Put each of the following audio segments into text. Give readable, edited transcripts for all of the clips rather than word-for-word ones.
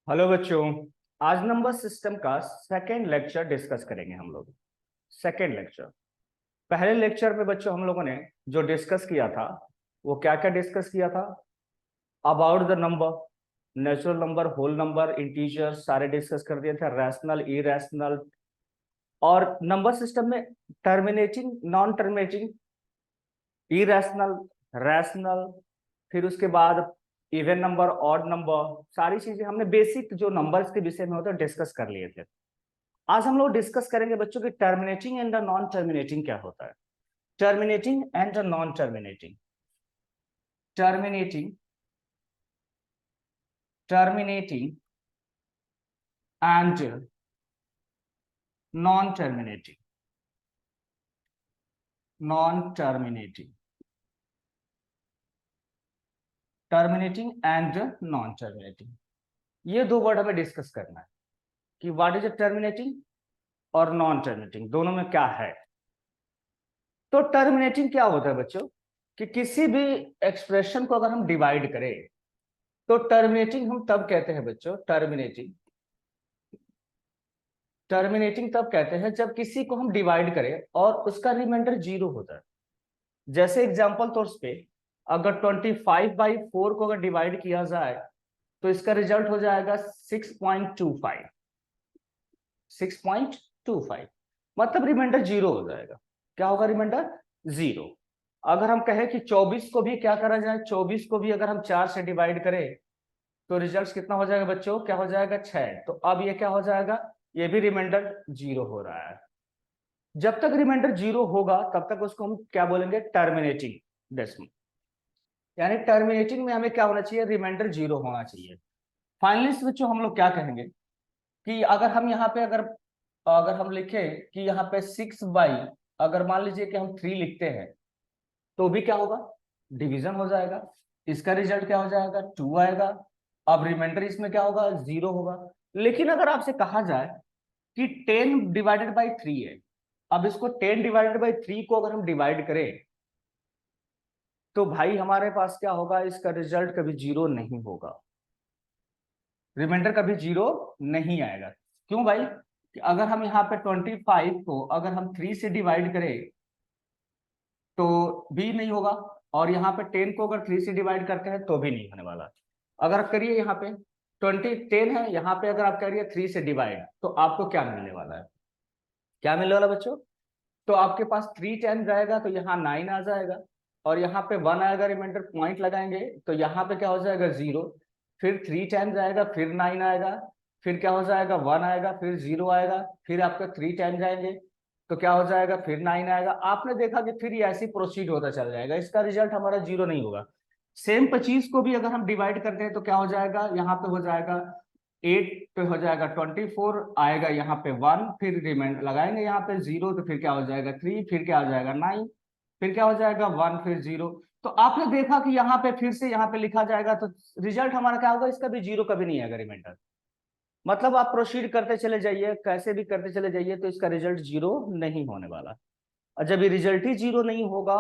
Hello बच्चों। आज number system का सेकेंड लेक्चर डिस्कस करेंगे हम लोग। Second lecture. पहले लेक्चर में बच्चों हम लोगों ने जो डिस्कस किया था वो क्या क्या डिस्कस किया था? About the number, natural number, whole number, integer सारे डिस्कस कर दिए थे, रैशनल, इरेशनल। और नंबर सिस्टम में terminating, non terminating, irrational, rational, फिर उसके बाद इवन नंबर, ऑड नंबर, सारी चीजें हमने बेसिक जो नंबर्स के विषय में होता है डिस्कस कर लिए थे। आज हम लोग डिस्कस करेंगे बच्चों की टर्मिनेटिंग एंड नॉन टर्मिनेटिंग क्या होता है। Terminating and non terminating. Terminating, terminating and non terminating. Non terminating, terminating and non terminating, ये दो वर्ड हमें डिस्कस करना है कि व्हाट इज अ टर्मिनेटिंग और नॉन टर्मिनेटिंग, दोनों में क्या है। तो टर्मिनेटिंग क्या होता है बच्चों कि किसी भी एक्सप्रेशन को अगर हम डिवाइड करें तो टर्मिनेटिंग हम तब कहते हैं बच्चों, टर्मिनेटिंग, टर्मिनेटिंग तब कहते हैं जब किसी को हम डिवाइड करें और उसका रिमाइंडर जीरो होता है। जैसे एग्जांपल तौर पे अगर 25/4 को अगर डिवाइड किया जाए तो इसका रिजल्ट हो जाएगा 6.25। 6.25 मतलब रिमाइंडर जीरो हो जाएगा। क्या होगा? Remainder zero. अगर हम कहें कि 24 को भी क्या करा जाए, 24 को भी अगर हम 4 से डिवाइड करें तो रिजल्ट कितना हो जाएगा बच्चों? क्या हो जाएगा? 6। तो अब ये क्या हो जाएगा? ये भी रिमाइंडर जीरो हो रहा है। जब तक रिमाइंडर जीरो होगा तब तक उसको हम क्या बोलेंगे? Terminating decimal. यानी टर्मिनेटिंग में हमें क्या होना चाहिए? रिमाइंडर जीरो होना चाहिए। फाइनली बच्चों हम लोग क्या कहेंगे कि अगर हम यहाँ पे अगर अगर हम लिखें कि यहाँ पे 6/, अगर मान लीजिए कि हम 3 लिखते हैं तो भी क्या होगा? डिवीजन हो जाएगा। इसका रिजल्ट क्या हो जाएगा? 2 आएगा। अब रिमाइंडर इसमें क्या होगा? जीरो होगा। लेकिन अगर आपसे कहा जाए कि 10/3 है, अब इसको 10/3 को अगर हम डिवाइड करें तो भाई हमारे पास क्या होगा? इसका रिजल्ट कभी जीरो नहीं होगा, रिमाइंडर कभी जीरो नहीं आएगा। क्यों भाई? कि अगर हम यहाँ पे 25 को अगर हम 3 से डिवाइड करें तो भी नहीं होगा, और यहाँ पे 10 को अगर 3 से डिवाइड करते हैं तो भी नहीं होने वाला। अगर आप करिए यहाँ पे 10 है, यहाँ पे अगर आप करिए 3 से डिवाइड तो आपको क्या मिलने वाला है? क्या मिलने वाला बच्चों? तो आपके पास 3 10 जाएगा तो यहाँ 9 आ जाएगा, और यहाँ पे 1 आएगा, रिमाइंडर पॉइंट लगाएंगे तो यहाँ पे क्या हो जाएगा? जीरो। फिर 3 10 जाएगा, फिर 9 आएगा, फिर क्या हो जाएगा? 1 आएगा, फिर जीरो आएगा, फिर आपका 3 10 जाएंगे तो क्या हो जाएगा? फिर 9 आएगा। आपने देखा कि फिर ये ऐसे प्रोसीड होता चल जाएगा, इसका रिजल्ट हमारा जीरो नहीं होगा। सेम 25 को भी अगर हम डिवाइड करते हैं तो क्या हो जाएगा? यहाँ पे हो जाएगा 8 पे हो जाएगा 24 आएगा, यहाँ पे 1, फिर रिमाइंडर लगाएंगे यहाँ पे जीरो, तो फिर क्या हो जाएगा? 3, फिर क्या हो जाएगा? 9, फिर क्या हो जाएगा? 1, फिर जीरो। तो आपने देखा कि यहाँ पे फिर से यहाँ पे लिखा जाएगा तो रिजल्ट हमारा क्या होगा? इसका भी जीरो कभी नहीं आएगा रिमाइंडर। मतलब आप प्रोसीड करते चले जाइए, कैसे भी करते चले जाइए तो इसका रिजल्ट जीरो नहीं होने वाला। और जब ये रिजल्ट ही जीरो नहीं होगा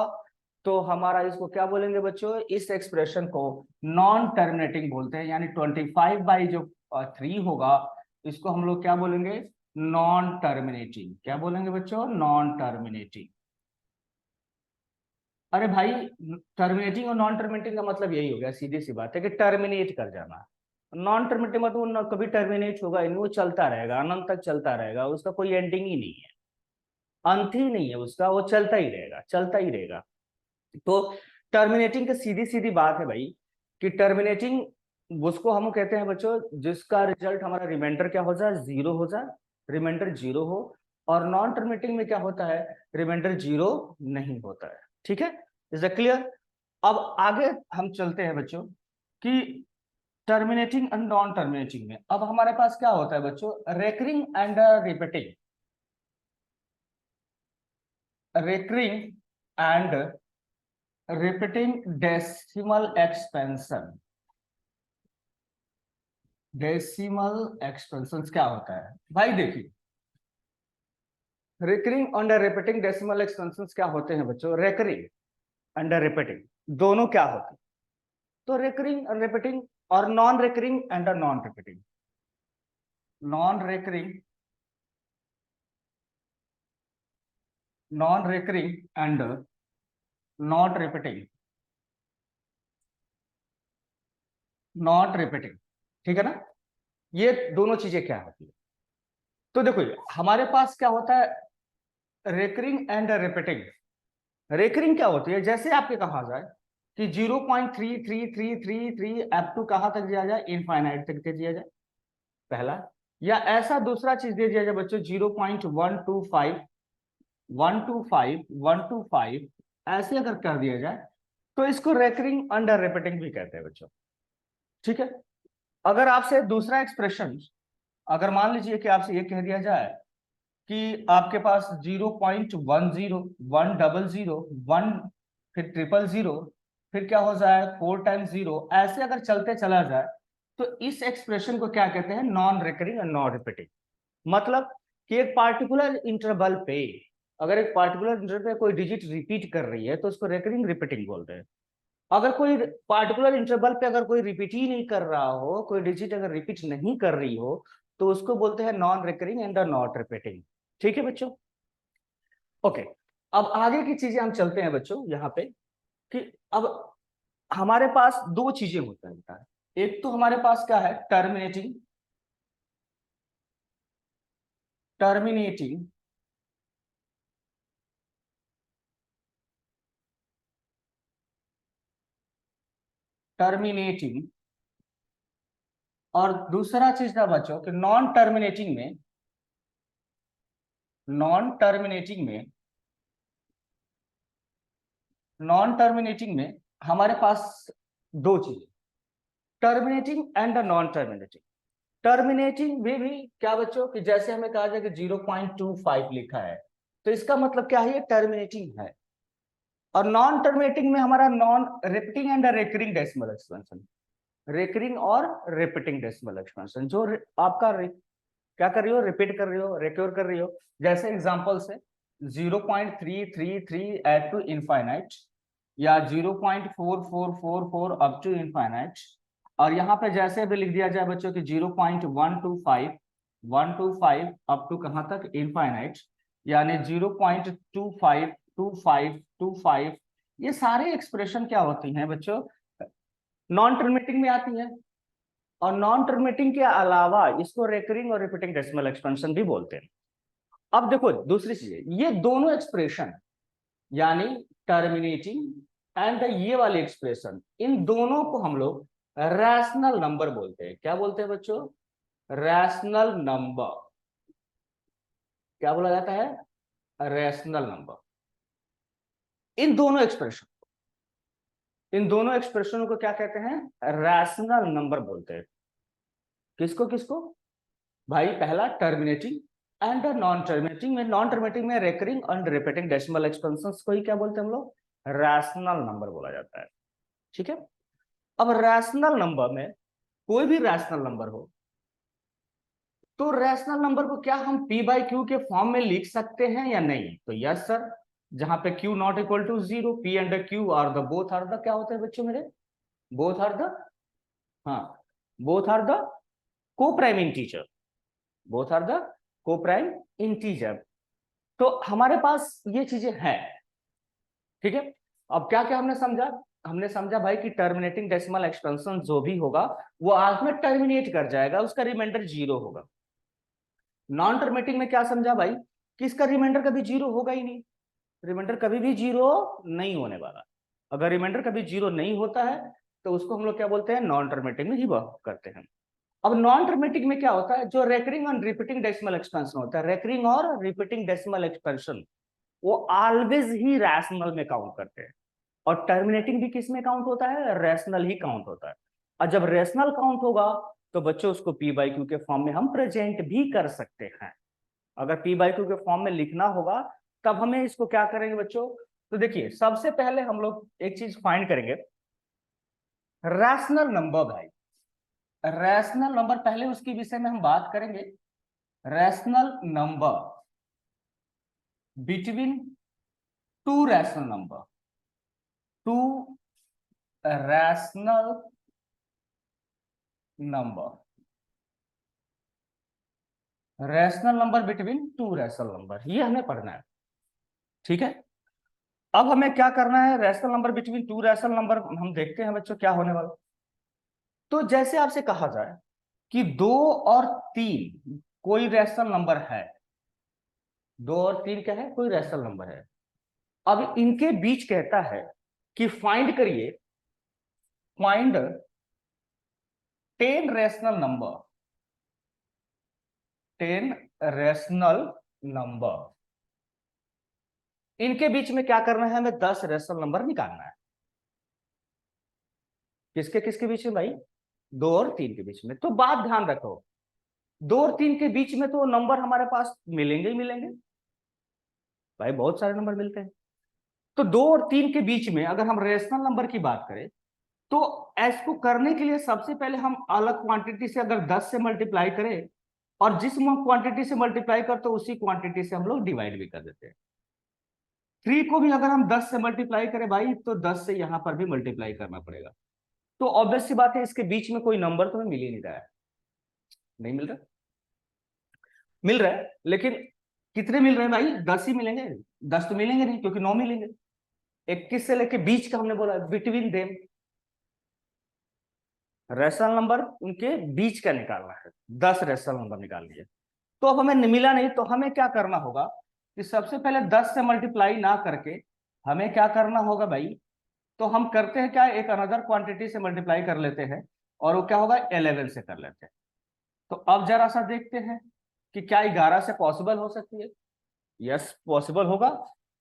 तो हमारा इसको क्या बोलेंगे बच्चों? इस एक्सप्रेशन को नॉन टर्मिनेटिंग बोलते हैं। यानी 25/3 होगा, इसको हम लोग क्या बोलेंगे? Non terminating. क्या बोलेंगे बच्चों? Non terminating. अरे भाई, टर्मिनेटिंग और नॉन टर्मिनेटिंग का मतलब यही हो गया, सीधी सी बात है कि टर्मिनेट कर जाना। नॉन टर्मिनेटिंग मतलब वो कभी टर्मिनेट होगा ही नहीं, वो चलता रहेगा, अनंत तक चलता रहेगा, उसका कोई एंडिंग ही नहीं है, अंत ही नहीं है उसका, वो चलता ही रहेगा, चलता ही रहेगा। तो टर्मिनेटिंग की सीधी सीधी बात है भाई कि टर्मिनेटिंग उसको हम कहते हैं बच्चों जिसका रिजल्ट हमारा रिमाइंडर क्या हो जाए? जीरो हो जाए, रिमाइंडर जीरो हो। और नॉन टर्मिनेटिंग में क्या होता है? रिमाइंडर जीरो नहीं होता है। ठीक है? Is it clear? अब आगे हम चलते हैं बच्चों कि टर्मिनेटिंग एंड नॉन टर्मिनेटिंग में अब हमारे पास क्या होता है बच्चों? Recurring and repeating. Recurring and repeating decimal expansion. Decimal expansion क्या होता है भाई? देखिए, recurring under repeating decimal expansion क्या होते हैं बच्चों? रेकरिंग अंडर रिपीटिंग दोनों क्या होते हैं? तो रिकरिंग और रिपीटिंग, और non recurring under non repeating. Non recurring, non recurring and not repeating, not repeating, ठीक है ना। ये दोनों चीजें क्या होती है, तो देखो हमारे पास क्या होता है, रेकरिंग एंड रिपीटिंग। रेकरिंग क्या होती है, जैसे आपके कहा जाए कि 0.3333 अप टू कहां तक दिया जाए, इनफाइनाइट तक दे दिया जाए, पहला। या ऐसा दूसरा चीज दे दिया जाए बच्चों, 0.125, 125 ऐसे अगर कर दिया जाए, तो इसको रेकरिंग अंडर रिपीटिंग भी कहते हैं बच्चों, ठीक है। अगर आपसे दूसरा एक्सप्रेशन, अगर मान लीजिए कि आपसे ये कह दिया जाए कि आपके पास 0.10, 100, 1, फिर 000, फिर क्या हो जाए 4 टाइम्स 0, ऐसे अगर चलते चला जाए, तो इस एक्सप्रेशन को क्या कहते हैं, नॉन रिकरिंग और नॉन रिपीटिंग। मतलब कि एक पार्टिकुलर इंटरवल पे, अगर एक पार्टिकुलर इंटरवल पे कोई डिजिट रिपीट कर रही है तो उसको रिकरिंग रिपीटिंग बोलते हैं। अगर कोई पार्टिकुलर इंटरवल पे अगर कोई रिपीट ही नहीं कर रहा हो, कोई डिजिट अगर रिपीट नहीं कर रही हो, तो उसको बोलते हैं non recurring and not repeating, ठीक है बच्चों। ओके, अब आगे की चीजें हम चलते हैं बच्चों यहाँ पे, कि अब हमारे पास दो चीजें होता है, एक तो हमारे पास क्या है, टर्मिनेटिंग, टर्मिनेटिंग, टर्मिनेटिंग, और दूसरा चीज था बच्चों कि नॉन टर्मिनेटिंग में, नॉन टर्मिनेटिंग में, नॉन टर्मिनेटिंग में हमारे पास दो चीजें, terminating and non terminating. Terminating भी क्या बच्चों कि जैसे हमें कहा जाए कि 0.25 लिखा है, तो इसका मतलब क्या है, ये टर्मिनेटिंग है। और नॉन टर्मिनेटिंग में हमारा non repeating and recurring decimal expansion, recurring और रिपीटिंग डेसिमल एक्सपेंशन, जो आपका क्या कर रही हो, रिपीट कर रही हो, रिक्योर कर रही हो। जैसे एग्जांपल से 0.333 एट टू इनफाइनाइट, या 0.4444 अप टू इनफाइनाइट। और यहाँ पे जैसे भी लिख दिया जाए बच्चों की 0.125, 125 अप टू कहाँ तक, इनफाइनाइट, यानी 0.252525, ये सारे एक्सप्रेशन क्या होती हैं बच्चों, नॉन टर्मिनेटिंग में आती है। और नॉन टर्मिनेटिंग के अलावा इसको रेकरिंग और रिपीटिंग डेसिमल एक्सपेंशन भी बोलते हैं। अब देखो दूसरी चीज, ये दोनों एक्सप्रेशन, यानी टर्मिनेटिंग एंड ये वाली एक्सप्रेशन, इन दोनों को हम लोग रैशनल नंबर बोलते हैं। क्या बोलते हैं बच्चों, रैशनल नंबर। क्या बोला जाता है, रैशनल नंबर। इन दोनों एक्सप्रेशन, इन दोनों एक्सप्रेशनों को क्या कहते हैं, रैशनल नंबर बोलते हैं। किसको किसको भाई, पहला टर्मिनेटिंग एंड नॉन टर्मिनेटिंग में, नॉन टर्मिनेटिंग में recurring and repeating decimal expansions को ही क्या बोलते हैं हम लोग, रैशनल नंबर बोला जाता है, ठीक है। अब रैशनल नंबर में कोई भी रैशनल नंबर हो, तो रैशनल नंबर को क्या हम पी बाई क्यू के फॉर्म में लिख सकते हैं या नहीं, तो यस सर। जहां पे Q not equal to 0, P and Q are the both are the, क्या होते हैं बच्चों मेरे, बोथ आर द, हाँ, both are the co prime integer, both are the co prime integer. तो हमारे पास ये चीजें हैं, ठीक है। अब क्या क्या हमने समझा, हमने समझा भाई कि टर्मिनेटिंग डेसिमल एक्सपेंशन जो भी होगा वो आज में टर्मिनेट कर जाएगा, उसका रिमाइंडर 0 होगा। नॉन टर्मिनेटिंग में क्या समझा भाई, कि इसका रिमाइंडर कभी 0 होगा ही नहीं, रिमाइंडर कभी भी 0 नहीं होने वाला। अगर रिमाइंडर कभी 0 नहीं होता है, तो उसको हम लोग क्या बोलते हैं, नॉन टर्मिनेटिंग में ही वर्क करते हैं। अब नॉन टर्मिनेटिंग में क्या होता है, जो रेकरिंग और रिपीटिंग डेसिमल एक्सपेंशन होता है, रेकरिंग और रिपीटिंग डेसिमल एक्सपेंशन वो ऑलवेज ही रैशनल में काउंट करते हैं। और टर्मिनेटिंग भी किस में काउंट होता है, रैशनल ही काउंट होता है। और जब रैशनल काउंट होगा, तो बच्चों उसको पी बाई क्यू के फॉर्म में हम प्रेजेंट भी कर सकते हैं। अगर पी बाई क्यू के फॉर्म में लिखना होगा, तब हमें इसको क्या करेंगे बच्चों, तो देखिए सबसे पहले हम लोग एक चीज फाइंड करेंगे, रैशनल नंबर भाई। रैशनल नंबर पहले उसके विषय में हम बात करेंगे, rational number between two rational number, to rational number, rational number between two rational number, ये हमें पढ़ना है। ठीक है, अब हमें क्या करना है, rational number between two rational number हम देखते हैं बच्चों क्या होने वाला। तो जैसे आपसे कहा जाए कि 2 और 3 कोई रैशनल नंबर है, 2 और 3 क्या है, कोई रैशनल नंबर है। अब इनके बीच कहता है कि फाइंड करिए, find 10 rational number, 10 rational number. इनके बीच में क्या करना है, हमें 10 रैशनल नंबर निकालना है। किसके किसके बीच में भाई, 2 और 3 के बीच में। तो बात ध्यान रखो, 2 और 3 के बीच में तो नंबर हमारे पास मिलेंगे ही मिलेंगे भाई, बहुत सारे नंबर मिलते हैं। तो 2 और 3 के बीच में अगर हम रेशनल नंबर की बात करें, तो इसको करने के लिए सबसे पहले हम अलग क्वांटिटी से अगर 10 से मल्टीप्लाई करें, और जिस क्वांटिटी से मल्टीप्लाई करते हैं उसी क्वांटिटी से हम लोग डिवाइड भी कर देते हैं। 3 को भी अगर हम 10 से मल्टीप्लाई करें भाई, तो 10 से यहां पर भी मल्टीप्लाई करना पड़ेगा। तो ऑब्वियस सी बात है, इसके बीच में कोई नंबर तो हमें मिल ही नहीं रहा है, नहीं मिल रहा, मिल रहा है लेकिन कितने मिल रहे हैं भाई, 10 ही मिलेंगे, 10 तो मिलेंगे नहीं, क्योंकि 9 मिलेंगे। 21 से लेके बीच का हमने बोला बिटवीन देम, रेशनल नंबर उनके बीच का निकालना है, 10 रेशनल नंबर निकाल लिए। तो अब हमें मिला नहीं, तो हमें क्या करना होगा कि सबसे पहले 10 से मल्टीप्लाई ना करके हमें क्या करना होगा भाई, तो हम करते हैं क्या, एक अनदर क्वांटिटी से मल्टीप्लाई कर लेते हैं, और वो क्या होगा 11 से कर लेते हैं। तो अब जरा सा देखते हैं कि क्या 11 से पॉसिबल हो सकती है। यस पॉसिबल होगा।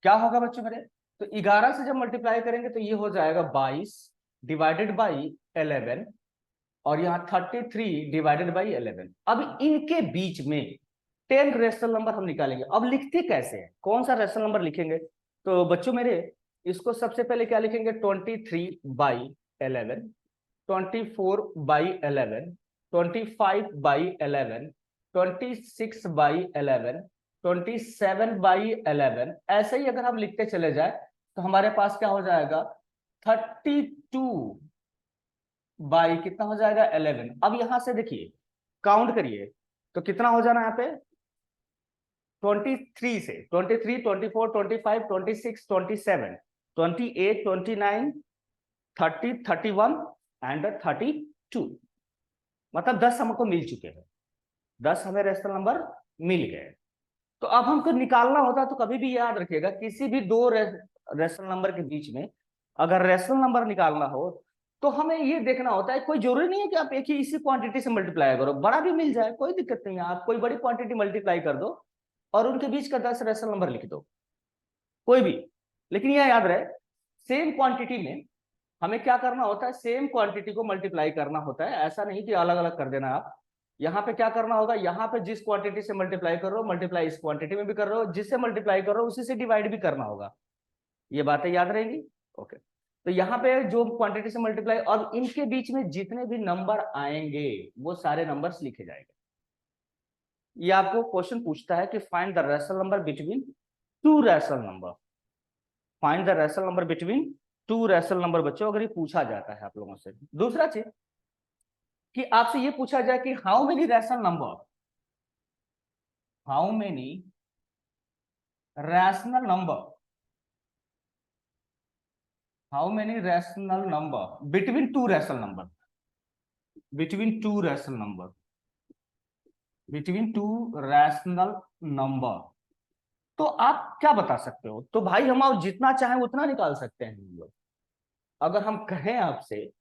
क्या होगा बच्चों मेरे, तो 11 से जब मल्टीप्लाई करेंगे तो ये हो जाएगा 22 डिवाइडेड बाई 11, और यहाँ 33 डिवाइडेड बाई 11। अब इनके बीच में 10 रेशनल नंबर हम निकालेंगे। अब लिखते कैसे हैं, कौन सा रेशनल नंबर लिखेंगे, तो बच्चों मेरे इसको सबसे पहले क्या लिखेंगे, 23/11, 24/11, 25/11, 26/11, 27/11, ऐसे ही अगर हम लिखते चले जाए तो हमारे पास क्या हो जाएगा, 32 कितना हो जाएगा 11। अब यहां से देखिए काउंट करिए, तो कितना हो जाना यहाँ पे, 23 से 23, 24, 25, 26, 27, 28, 29, 30, 31 एंड 32, मतलब 10 हमको मिल चुके हैं, 10 हमें रेशनल नंबर मिल गए। तो अब हमको निकालना होता, तो कभी भी याद रखिएगा, किसी भी दो रेशनल नंबर के बीच में अगर रेशनल नंबर निकालना हो तो हमें ये देखना होता है, कोई जरूरी नहीं है कि आप एक ही इसी क्वांटिटी से मल्टीप्लाई करो, बड़ा भी मिल जाए कोई दिक्कत नहीं है, आप कोई बड़ी क्वांटिटी मल्टीप्लाई कर दो और उनके बीच का 10 रेशनल नंबर लिख दो, कोई भी। लेकिन यह याद रहे, सेम क्वांटिटी में हमें क्या करना होता है, सेम क्वांटिटी को मल्टीप्लाई करना होता है, ऐसा नहीं कि अलग अलग कर देना आप। यहाँ पे क्या करना होगा, यहाँ पे जिस क्वांटिटी से मल्टीप्लाई कर रहे हो, मल्टीप्लाई इस क्वांटिटी में भी कर रहे हो, जिससे मल्टीप्लाई कर रहे हो उसी से डिवाइड भी करना होगा। ये बातें याद रहेंगी। ओके, तो यहाँ पे जो क्वांटिटी से मल्टीप्लाई, और इनके बीच में जितने भी नंबर आएंगे वो सारे नंबर्स लिखे जाएंगे। ये आपको क्वेश्चन पूछता है कि find the rational number between two rational number, find the rational number between two rational number. बच्चों अगर ये पूछा जाता है आप लोगों से, दूसरा चीज कि आपसे ये पूछा जाए कि how many rational number, how many rational number, how many rational number between two rational number, between two rational number, between two rational number. तो आप क्या बता सकते हो, तो भाई हम आप जितना चाहें उतना निकाल सकते हैं हम लोग। अगर हम कहें आपसे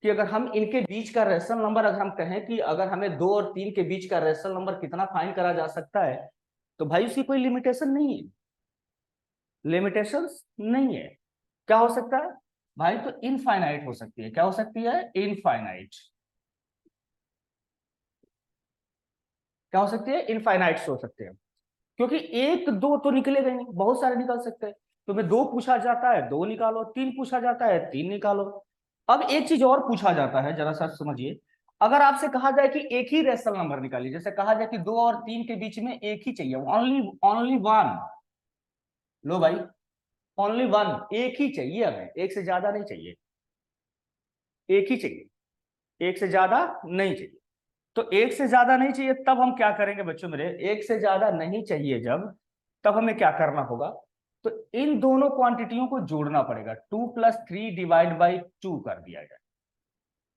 कि अगर हम इनके बीच का रेशनल नंबर, अगर हम कहें कि अगर हमें 2 और 3 के बीच का रेशनल नंबर कितना फाइंड करा जा सकता है, तो भाई उसकी कोई लिमिटेशन नहीं है, लिमिटेशंस नहीं है। क्या हो सकता है भाई, तो इनफाइनाइट हो सकती है। क्या हो सकती है, इनफाइनाइट। क्या हो सकती है, इनफाइनाइट हो सकते हैं, क्योंकि एक दो तो निकलेगा नहीं, बहुत सारे निकल सकते हैं। तुम्हें 2 पूछा जाता है 2 निकालो, 3 पूछा जाता है 3 निकालो। अब एक चीज और पूछा जाता है, जरा सा समझिए, अगर आपसे कहा जाए कि एक ही रेशनल नंबर निकालिए, जैसे कहा जाए कि 2 और 3 के बीच में एक ही चाहिए, ओनली ओनली वन, लो भाई ओनली वन, एक ही चाहिए हमें, एक से ज्यादा नहीं चाहिए, एक ही चाहिए, एक से ज्यादा नहीं चाहिए। तो एक से ज्यादा नहीं चाहिए, तब हम क्या करेंगे बच्चों मेरे, एक से ज्यादा नहीं चाहिए जब, तब हमें क्या करना होगा, तो इन दोनों क्वांटिटियों को जोड़ना पड़ेगा। 2+3 डिवाइड बाई 2 कर दिया जाए।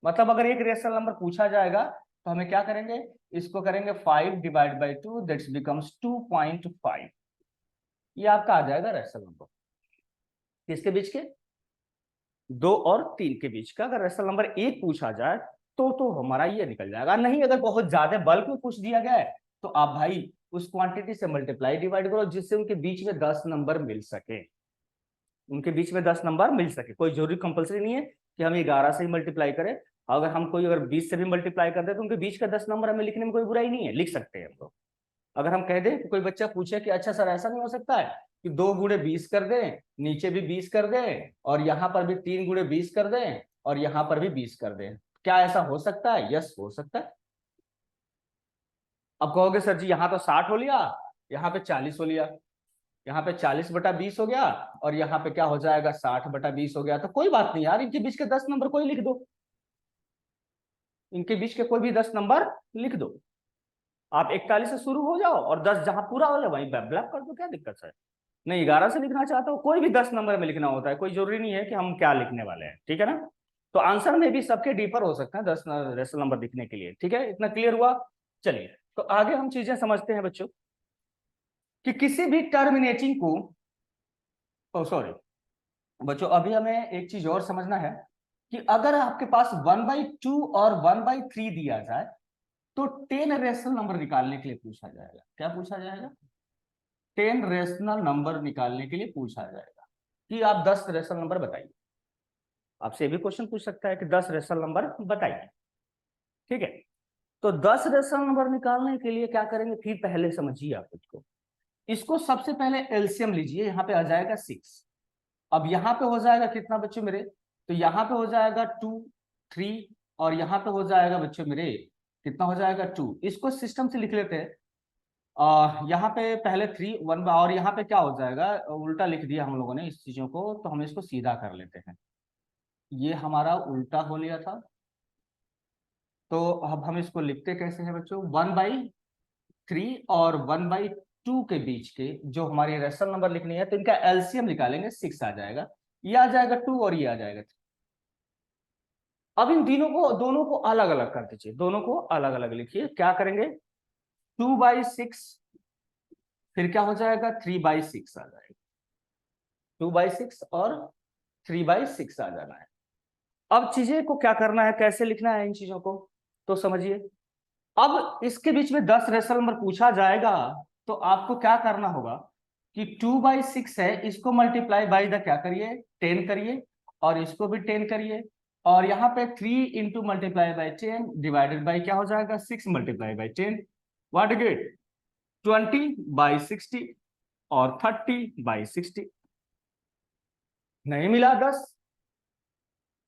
मतलब अगर एक रेशनल नंबर पूछा जाएगा तो हमें क्या करेंगे, इसको करेंगे 5 डिवाइड बाई 2, दैट्स बिकम्स 2.5। ये आपका आ जाएगा रेशनल नंबर। किसके बीच के, 2 और 3 के बीच का। अगर रेशनल नंबर 1 पूछा जाए तो हमारा ये निकल जाएगा। नहीं, अगर बहुत ज्यादा बल्क में पूछ दिया गया है तो आप भाई उस क्वांटिटी से मल्टीप्लाई डिवाइड करो जिससे उनके बीच में 10 नंबर मिल सके, उनके बीच में 10 नंबर मिल सके। कोई जरूरी कंपलसरी नहीं है कि हम 11 से ही मल्टीप्लाई करें। अगर हम कोई अगर 20 से भी मल्टीप्लाई कर दे तो उनके बीच का 10 नंबर हमें लिखने में कोई बुराई नहीं है, लिख सकते हैं हम लोग। अगर हम कह दें कि कोई बच्चा पूछे कि अच्छा सर ऐसा नहीं हो सकता है कि 2 गुणे 20 कर दें, नीचे भी 20 कर दें, और यहाँ पर भी 3 गुणे 20 कर दें, और यहाँ पर भी 20 कर दें, क्या ऐसा हो सकता है? यस, हो सकता है। अब कहोगे सर जी यहाँ तो 60 हो लिया, यहाँ पे 40 हो लिया, यहाँ पे 40/20 हो गया, और यहाँ पे क्या हो जाएगा, 60/20 हो गया। तो कोई बात नहीं यार, इनके बीच के 10 नंबर कोई लिख दो, इनके बीच के कोई भी 10 नंबर लिख दो। आप 41 से शुरू हो जाओ और 10 जहां पूरा हो जाए वहीं ब्लैक कर दो, क्या दिक्कत है? नहीं, 11 से लिखना चाहता हूँ, कोई भी 10 नंबर में लिखना होता है, कोई जरूरी नहीं है कि हम क्या लिखने वाले हैं, ठीक है ना। तो आंसर में भी सबके डिफर हो सकते हैं 10 रेशनल नंबर लिखने के लिए, ठीक है, इतना क्लियर हुआ। चलिए तो आगे हम चीजें समझते हैं बच्चों, कि किसी भी टर्मिनेटिंग को, ओ सॉरी बच्चों, अभी हमें एक चीज और समझना है कि अगर आपके पास 1/2 और 1/3 दिया जाए तो 10 रेशनल नंबर निकालने के लिए पूछा जाएगा। क्या पूछा जाएगा? 10 रेशनल नंबर निकालने के लिए पूछा जाएगा कि आप 10 रेशनल नंबर बताइए। आपसे भी क्वेश्चन पूछ सकता है कि 10 रेशनल नंबर बताइए, ठीक है। तो 10 रेशनल नंबर निकालने के लिए क्या करेंगे, फिर पहले समझिए आप इसको। इसको सबसे पहले एलसीएम लीजिए, यहाँ पे आ जाएगा 6। अब यहाँ पे हो जाएगा कितना बच्चों मेरे, तो यहाँ पे हो जाएगा 2, 3, और यहाँ पे हो जाएगा बच्चों मेरे कितना हो जाएगा 2। इसको सिस्टम से लिख लेते हैं। यहाँ पे पहले 3 1 और यहाँ पे क्या हो जाएगा, उल्टा लिख दिया हम लोगों ने इस चीजों को, तो हम इसको सीधा कर लेते हैं। ये हमारा उल्टा हो लिया था, तो अब हम इसको लिखते कैसे हैं बच्चों, 1/3 और 1/2 के बीच के जो हमारी रेशनल नंबर लिखनी है, तो इनका एलसीएम निकालेंगे, 6 आ जाएगा, ये आ जाएगा 2 और ये आ जाएगा 3। अब इन दोनों को अलग अलग कर दीजिए, दोनों को अलग अलग लिखिए। क्या करेंगे, 2/6, फिर क्या हो जाएगा 3/6 आ जाएगा, 2/6 और 3/6 आ जाना है। अब चीजें को क्या करना है, कैसे लिखना है इन चीजों को, तो समझिए। अब इसके बीच में 10 रेशनल नंबर पूछा जाएगा, तो आपको क्या करना होगा कि 2/6 है, इसको मल्टीप्लाई बाई द क्या करिए, 10 करिए, और इसको भी 10 करिए, और यहाँ पे 3 into multiply by 10 divided by क्या हो जाएगा, 6 मल्टीप्लाई बाई 10, व्हाट गेट 20/60 और 30/60। नहीं मिला 10,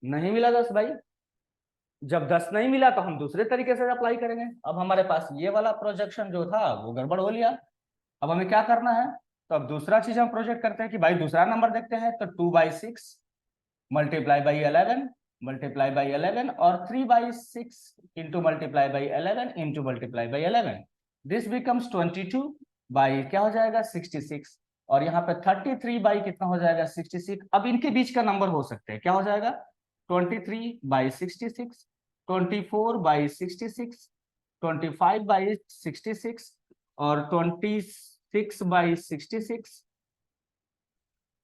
नहीं मिला 10 भाई। जब 10 नहीं मिला तो हम दूसरे तरीके से अप्लाई करेंगे। अब हमारे पास ये वाला प्रोजेक्शन जो था वो गड़बड़ हो लिया। अब हमें क्या करना है, तो अब दूसरा चीज हम प्रोजेक्ट करते हैं कि भाई दूसरा नंबर देखते हैं, तो 2/6 मल्टीप्लाई बाई 11 मल्टीप्लाई बाई 11 और 3/6 into multiply by 11 into multiply by 11, this becomes 22 by क्या हो जाएगा 66, और यहाँ पे 33 बाई कितना हो जाएगा 66। अब इनके बीच का नंबर हो सकते हैं, क्या हो जाएगा 23/66, 24/66, 25/66, और 26/66,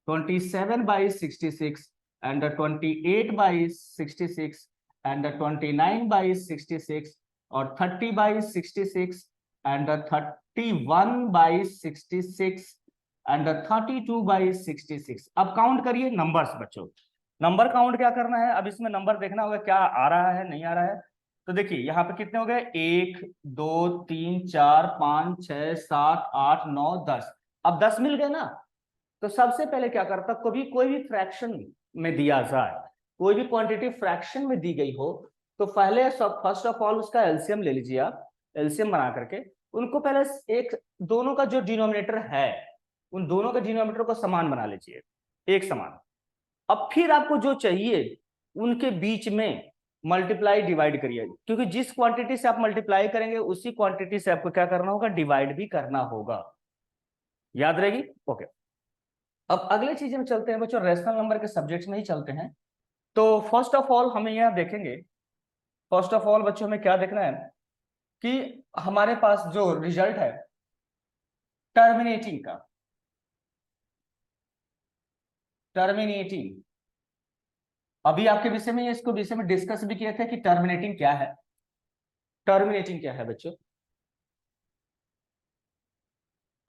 27/66, and 28/66, and 29/66, और 30/66, and 31/66, and 32/66। अब काउंट करिए नंबर्स बच्चों, नंबर काउंट क्या करना है, अब इसमें नंबर देखना होगा क्या आ रहा है नहीं आ रहा है। तो देखिए यहाँ पे कितने हो गए, 1 2 3 4 5 6 7 8 9 10। अब 10 मिल गए ना, तो सबसे पहले क्या करता, कभी कोई भी फ्रैक्शन में दिया जाए, कोई भी क्वांटिटी फ्रैक्शन में दी गई हो, तो पहले फर्स्ट ऑफ ऑल उसका एलसीएम ले लीजिए आप। एलसीएम बना करके उनको पहले एक, दोनों का जो डिनोमिनेटर है उन दोनों के डिनोमिनेटर को समान बना लीजिए, एक समान। अब फिर आपको जो चाहिए उनके बीच में मल्टीप्लाई डिवाइड करिए, क्योंकि जिस क्वांटिटी से आप मल्टीप्लाई करेंगे उसी क्वांटिटी से आपको क्या करना होगा, डिवाइड भी करना होगा। याद रहेगी? ओके। अब अगले चीज में चलते हैं बच्चों, रेशनल नंबर के सब्जेक्ट में ही चलते हैं। तो फर्स्ट ऑफ ऑल हमें यह देखेंगे, फर्स्ट ऑफ ऑल बच्चों हमें क्या देखना है कि हमारे पास जो रिजल्ट है टर्मिनेटिंग का, टर्मिनेटिंग, अभी आपके विषय में इसको विषय में डिस्कस भी किए थे कि टर्मिनेटिंग क्या है। टर्मिनेटिंग क्या है बच्चों?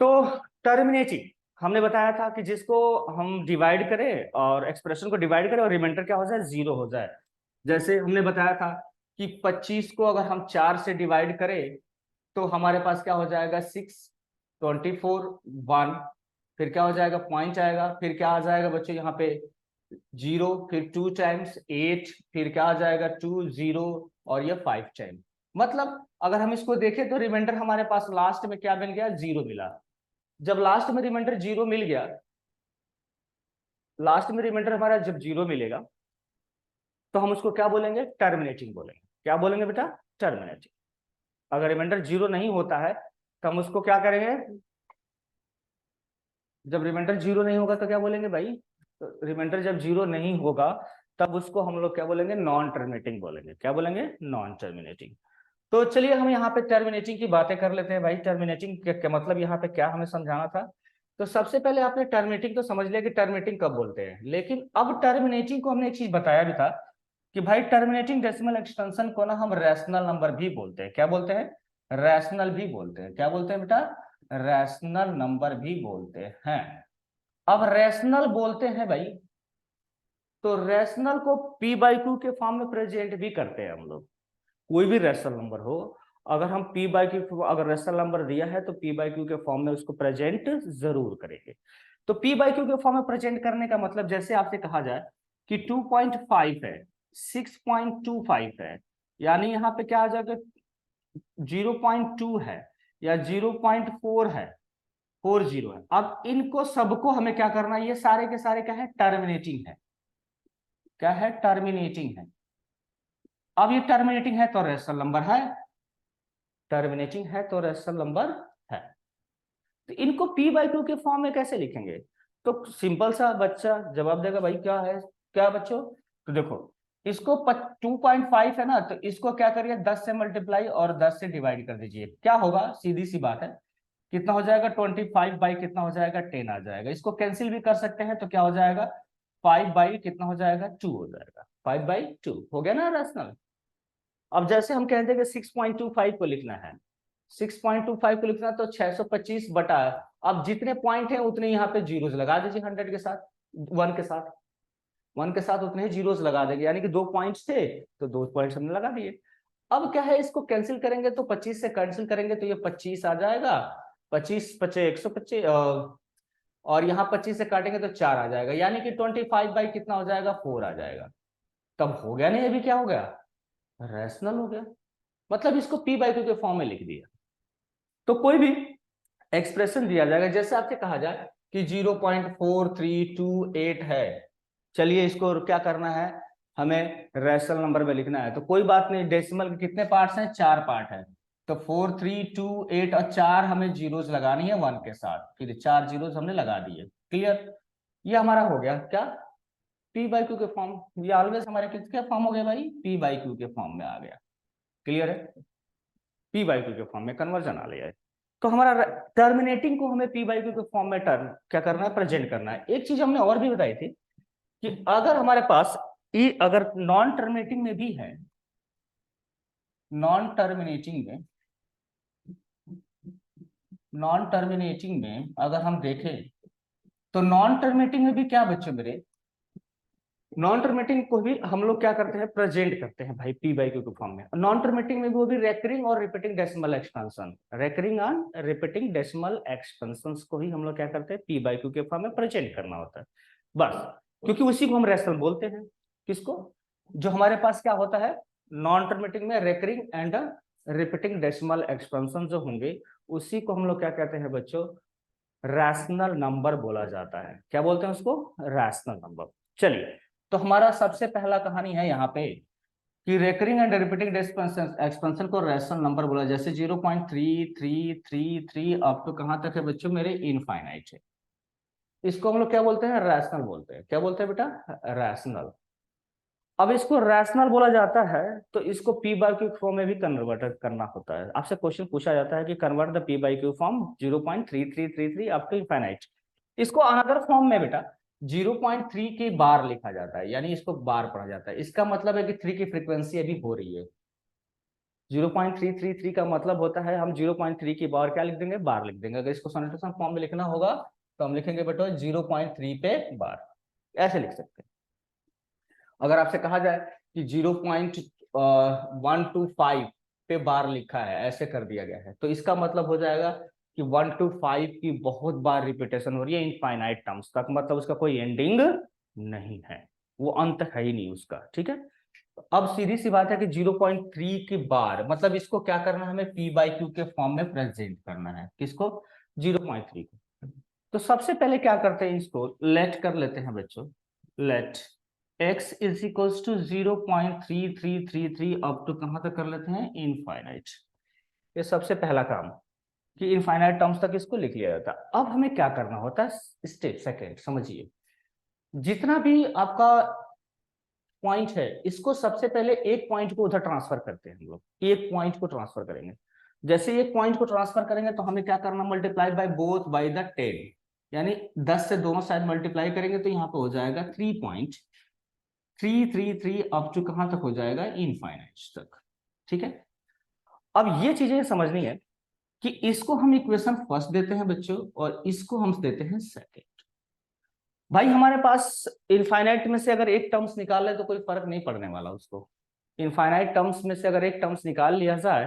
तो टर्मिनेटिंग हमने बताया था कि जिसको हम डिवाइड करें और एक्सप्रेशन को डिवाइड करें और रिमाइंडर क्या हो जाए, जीरो हो जाए। जैसे हमने बताया था कि 25 को अगर हम 4 से डिवाइड करें तो हमारे पास क्या हो जाएगा, 6, 24, 1, फिर क्या हो जाएगा, पॉइंट आएगा, फिर क्या आ जाएगा बच्चों यहाँ पे 0, फिर 2 टाइम्स 8, फिर क्या आ जाएगा 2, 0 और ये 5 टाइम। मतलब अगर हम इसको देखें तो रिमाइंडर हमारे पास लास्ट में क्या मिल गया, 0 मिला। जब लास्ट में रिमाइंडर 0 मिल गया, लास्ट में रिमाइंडर हमारा जब 0 मिलेगा तो हम उसको क्या बोलेंगे, टर्मिनेटिंग बोलेंगे। क्या बोलेंगे बेटा, टर्मिनेटिंग। अगर रिमाइंडर 0 नहीं होता है तो हम उसको क्या करेंगे, जब रिमाइंडर 0 नहीं होगा तो क्या बोलेंगे भाई, तो रिमाइंडर जब 0 नहीं होगा तब उसको हम लोग क्या बोलेंगे, नॉन टर्मिनेटिंग बोलेंगे। क्या बोलेंगे, नॉन टर्मिनेटिंग। तो चलिए हम यहाँ पे टर्मिनेटिंग की बातें कर लेते हैं भाई। टर्मिनेटिंग क्या मतलब, यहाँ पे क्या हमें समझाना था। तो सबसे पहले आपने टर्मिनेटिंग तो समझ लिया कि टर्मिनेटिंग कब बोलते हैं, लेकिन अब टर्मिनेटिंग को हमने एक चीज बताया भी था कि भाई टर्मिनेटिंग डेसिमल एक्सटेंशन को ना हम रैशनल नंबर भी बोलते हैं। क्या बोलते हैं, रैशनल भी बोलते हैं। क्या बोलते हैं बेटा, रैशनल नंबर भी बोलते हैं। अब रैशनल बोलते हैं भाई, तो रैशनल को p/q के फॉर्म में प्रेजेंट भी करते हैं हम लोग। कोई भी रैशनल नंबर हो, अगर हम p/q, अगर रैशनल नंबर दिया है तो p/q के फॉर्म में उसको प्रेजेंट जरूर करेंगे। तो p/q के फॉर्म में प्रेजेंट करने का मतलब, जैसे आपसे कहा जाए कि 2.5 है, 6.25 है, यानी यहाँ पे क्या आ जाएगा, 0.2 है या 0.4 है, 40 है। अब इनको सबको हमें क्या करना है, ये सारे के सारे क्या है, टर्मिनेटिंग है। क्या है, टर्मिनेटिंग है। अब ये टर्मिनेटिंग है तो रेशनल नंबर है, टर्मिनेटिंग है तो रेशनल नंबर है। तो इनको p/q के फॉर्म में कैसे लिखेंगे, तो सिंपल सा बच्चा जवाब देगा भाई, क्या है, क्या बच्चों, तो देखो इसको 2.5 है ना, तो इसको क्या करिए, 10 से मल्टीप्लाई और 10 से डिवाइड कर दीजिए। क्या होगा, सीधी सी बात है, कितना हो जाएगा, 25 बाई कितना हो जाएगा, 10 आ जाएगा। इसको कैंसिल भी कर सकते हैं तो क्या हो जाएगा, 5 बाई कितना हो जाएगा, 2 हो जाएगा। 5/2 हो गया ना रैशनल। अब जैसे हम कहते हैं कि 6.25 को लिखना है, 6.25 को लिखना तो 625 बटा, अब जितने पॉइंट है उतने यहाँ पे जीरोस लगा दीजिए, 100 के साथ, 1 के साथ, 1 के साथ उतने ही जीरोस लगा देंगे, यानी कि 2 पॉइंट्स थे तो 2 पॉइंट्स हमने लगा दिए। अब क्या है, इसको कैंसिल करेंगे तो 25 से कैंसिल करेंगे तो ये 25 आ जाएगा, 25 पचे 125, और यहाँ 25 से काटेंगे तो 4 आ जाएगा, यानी कि 25 बाई कितना हो जाएगा, 4 आ जाएगा। तब हो गया नहीं, अभी क्या हो गया, रैशनल हो गया। मतलब इसको p/q के फॉर्म में लिख दिया। तो कोई भी एक्सप्रेशन दिया जाएगा, जैसे आपसे कहा जाए कि 0.4328 है, चलिए इसको क्या करना है, हमें रैशनल नंबर में लिखना है। तो कोई बात नहीं, डेसिमल के कितने पार्ट्स हैं, 4 पार्ट है, तो 4328 और 4 हमें जीरोस लगानी है 1 के साथ, फिर 4 जीरोस हमने लगा दिए। क्लियर, ये हमारा हो गया क्या, p/q के फॉर्म। ये ऑलवेज हमारे किसके फॉर्म हो गया भाई, p/q के फॉर्म में आ गया। क्लियर है, p/q के फॉर्म में कन्वर्जन आ लिया है। तो हमारा टर्मिनेटिंग को हमें p/q के फॉर्म में टर्म क्या करना है, प्रेजेंट करना है। एक चीज हमने और भी बताई थी कि अगर हमारे पास अगर नॉन टर्मिनेटिंग में भी है, नॉन टर्मिनेटिंग में, नॉन टर्मिनेटिंग में अगर हम देखें तो नॉन टर्मिनेटिंग में भी क्या बच्चे मेरे, नॉन टर्मिनेटिंग को भी हम लोग क्या करते हैं, प्रेजेंट करते हैं भाई p/q के फॉर्म में। नॉन टर्मिनेटिंग में भी वो भी रेकरिंग और repeating decimal expansion, recurring and repeating decimal expansion को ही हम लोग क्या करते हैं, p/q के फॉर्म में प्रेजेंट करना होता है बस। क्योंकि उसी को हम रैशनल बोलते हैं, किसको, जो हमारे पास क्या होता है नॉन टर्मिनेटिंग में, recurring and repeating decimal expansion जो होंगे उसी को हम लोग क्या कहते हैं बच्चों, रैशनल नंबर बोला जाता है। क्या बोलते हैं उसको, रैशनल नंबर। चलिए, तो हमारा सबसे पहला कहानी है यहाँ पे कि रेकरिंग एंड रिपीटिंग एक्सपेंशन को रैशनल नंबर बोला, जैसे 0.3333 अप टू कहाँ तक है बच्चों मेरे, इनफाइनाइट है। इसको हम लोग क्या बोलते हैं, रैशनल बोलते हैं। क्या बोलते हैं बेटा, रैशनल। अब इसको रैशनल बोला जाता है तो इसको पी बाई क्यू फॉर्म में भी कन्वर्ट करना होता है। आपसे क्वेश्चन पूछा जाता है कि convert the P by Q form 0.3333 up to infinite. इसको अनदर फॉर्म में बेटा 0.3 की बार लिखा जाता है, यानी इसको बार पढ़ा जाता है। इसका मतलब है कि 3 की फ्रीक्वेंसी अभी हो रही है। 0.333 का मतलब होता है हम 0.3 की बार क्या लिख देंगे, बार लिख देंगे। अगर इसको सॉल्यूशन फॉर्म में लिखना होगा तो हम लिखेंगे बेटा 0.3 पे बार, ऐसे लिख सकते हैं। अगर आपसे कहा जाए कि 0.125 पे बार लिखा है, ऐसे कर दिया गया है, तो इसका मतलब हो जाएगा कि 1 to 5 की बहुत बार रिपीटेशन हो रही है इनफाइनाइट टर्म्स तक, मतलब उसका कोई एंडिंग नहीं है, वो अंत है ही नहीं उसका। ठीक है, अब सीधी सी बात है कि 0.3 की बार मतलब इसको क्या करना है, हमें पी बाई क्यू के फॉर्म में प्रेजेंट करना है। किसको, 0.3 को। तो सबसे पहले क्या करते हैं, इसको लेट कर लेते हैं बच्चों। Let x is equals to 0.3333 up to कहां तक कर लेते हैं, इनफाइनाइट। ये सबसे पहला काम कि इनफाइनाइट टर्म्स तक इसको लिख लिया जाता है। अब हमें क्या करना होता है, स्टेप सेकेंड समझिए। जितना भी आपका पॉइंट है, इसको सबसे पहले एक पॉइंट को उधर ट्रांसफर करते हैं हम लोग। एक पॉइंट को ट्रांसफर करेंगे। जैसे एक पॉइंट को ट्रांसफर करेंगे तो हमें क्या करना, multiply by both by the 10, यानी 10 से दोनों साइड मल्टीप्लाई करेंगे तो यहाँ पे हो जाएगा 3.333 अप टू कहां तक हो जाएगा, इनफाइनाइट तक। ठीक है, अब ये चीजें समझनी है कि इसको हम इक्वेशन फर्स्ट देते हैं बच्चों और इसको हम देते हैं सेकेंड। भाई हमारे पास इनफाइनाइट में से अगर एक टर्म्स निकाल ले तो कोई फर्क नहीं पड़ने वाला उसको। इनफाइनाइट टर्म्स में से अगर एक टर्म्स निकाल लिया जाए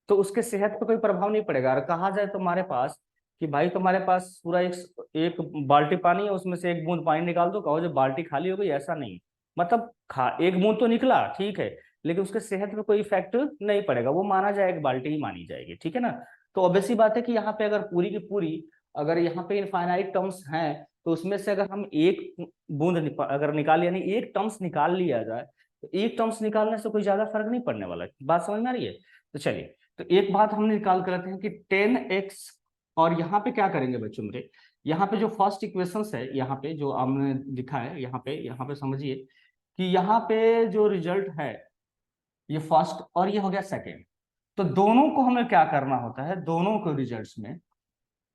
तो उसके सेहत पर कोई प्रभाव नहीं पड़ेगा। और कहा जाए तुम्हारे पास कि भाई तुम्हारे पास पूरा एक बाल्टी पानी है, उसमें से एक बूंद पानी निकाल दो, कहो जो बाल्टी खाली हो गई, ऐसा नहीं। मतलब एक बूंद तो निकला ठीक है, लेकिन उसके सेहत पे कोई इफेक्ट नहीं पड़ेगा, वो माना जाए एक बाल्टी ही मानी जाएगी। ठीक है ना। तो ऑब्वियसली बात है कि यहाँ पे अगर पूरी की पूरी अगर यहाँ पे इनफाइनाइट टर्म्स हैं तो उसमें से अगर हम एक बूंद अगर निकाल, यानी एक टर्म्स निकाल लिया जाए तो एक टर्म्स निकालने से कोई ज्यादा फर्क नहीं पड़ने वाला है। बात समझ में आ रही है। तो चलिए, तो एक बात हम निकाल कर लेते हैं कि 10x, और यहाँ पे क्या करेंगे बच्चों मेरे, यहाँ पे जो फर्स्ट इक्वेशन है, यहाँ पे जो हमने लिखा है, यहाँ पे समझिए कि यहाँ पे जो रिजल्ट है ये फर्स्ट और ये हो गया सेकेंड। तो दोनों को हमें क्या करना होता है, दोनों को रिजल्ट्स में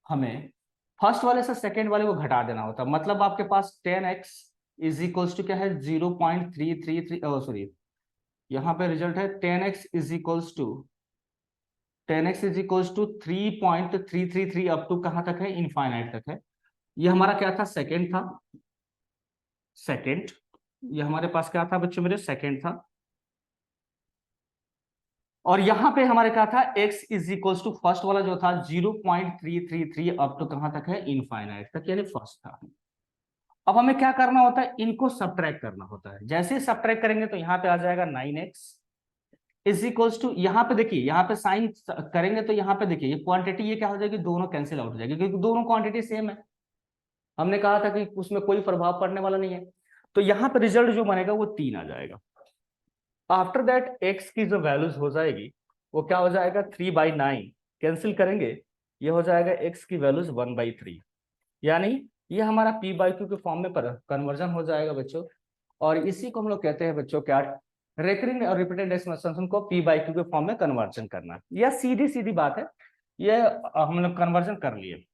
हमें फर्स्ट वाले से सेकेंड वाले को घटा देना होता है। मतलब आपके पास 10x इज इक्वल्स टू क्या है, 0.333, सॉरी यहाँ पे रिजल्ट है 10x is equals to 10x is equals to 3.333 up to कहां तक है, इनफाइनाइट तक है। ये हमारा क्या था, सेकेंड था, सेकेंड। ये हमारे पास क्या था बच्चों मेरे, सेकेंड था। और यहां पे हमारे क्या था, x is equals to first वाला जो था 0.333 अप टू कहां तक है, इनफाइनाइट तक, यानी फर्स्ट था। अब हमें क्या करना होता है, इनको सब्ट्रैक्ट करना होता है। जैसे सब्ट्रैक्ट करेंगे तो यहाँ पे आ जाएगा 9x इज इक्वल्स टू, यहाँ पे देखिए, यहाँ पे साइन करेंगे तो यहाँ पे देखिए ये क्वांटिटी ये क्या हो जाएगी, दोनों कैंसिल आउट हो जाएगी क्योंकि दोनों क्वांटिटी सेम है। हमने कहा था कि उसमें कोई प्रभाव पड़ने वाला नहीं है। तो यहाँ पे रिजल्ट जो बनेगा वो 3 आ जाएगा। आफ्टर दैट एक्स की जो वैल्यूज हो जाएगी वो क्या हो जाएगा, 3/9 कैंसिल करेंगे, ये हो जाएगा एक्स की वैल्यूज 1/3, यानी ये हमारा पी बाई क्यू के फॉर्म में कन्वर्जन हो जाएगा बच्चों। और इसी को हम लोग कहते हैं बच्चों क्या, रेकरिंग और रिपीटेड एक्सपेंशन को पी बाई क्यू के फॉर्म में कन्वर्जन करना। यह सीधी सीधी बात है, ये हम लोग कन्वर्जन कर लिए।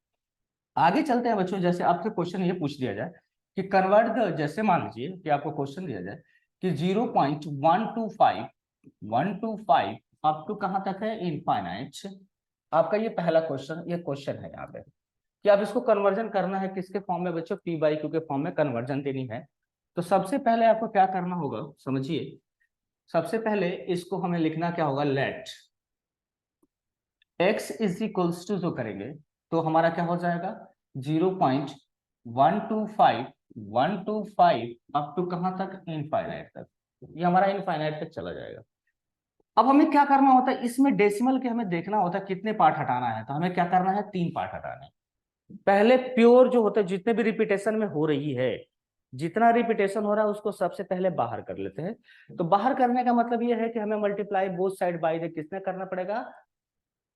आगे चलते हैं बच्चों। जैसे आपसे क्वेश्चन ये पूछ दिया जाए कि कन्वर्ट द, जैसे मान लीजिए कि आपको क्वेश्चन दिया जाए कि 0.125 अप टू कहां तक है, इनफाइनाइट। आपका ये पहला क्वेश्चन, ये क्वेश्चन है यहाँ पे कि आप इसको कन्वर्जन करना है किसके फॉर्म में बच्चों, पी बाई क्यू के फॉर्म में कन्वर्जन देनी है। तो सबसे पहले आपको क्या करना होगा समझिए। सबसे पहले इसको हमें लिखना क्या होगा, let x is equals to, जो करेंगे तो हमारा क्या हो जाएगा 0.125 अप टू कहां तक, इनफाइनाइट तक। ये हमारा इनफाइनाइट तक चला जाएगा। अब हमें क्या करना होता है, इसमें डेसिमल के हमें देखना होता है कितने पार्ट हटाना है। तो हमें क्या करना है, 3 पार्ट हटाने हैं। पहले प्योर जो होता है जितने भी रिपीटेशन में हो रही है जितना रिपीटेशन हो रहा है उसको सबसे पहले बाहर कर लेते हैं। तो बाहर करने का मतलब ये है कि हमें multiply both side by the किसने करना पड़ेगा,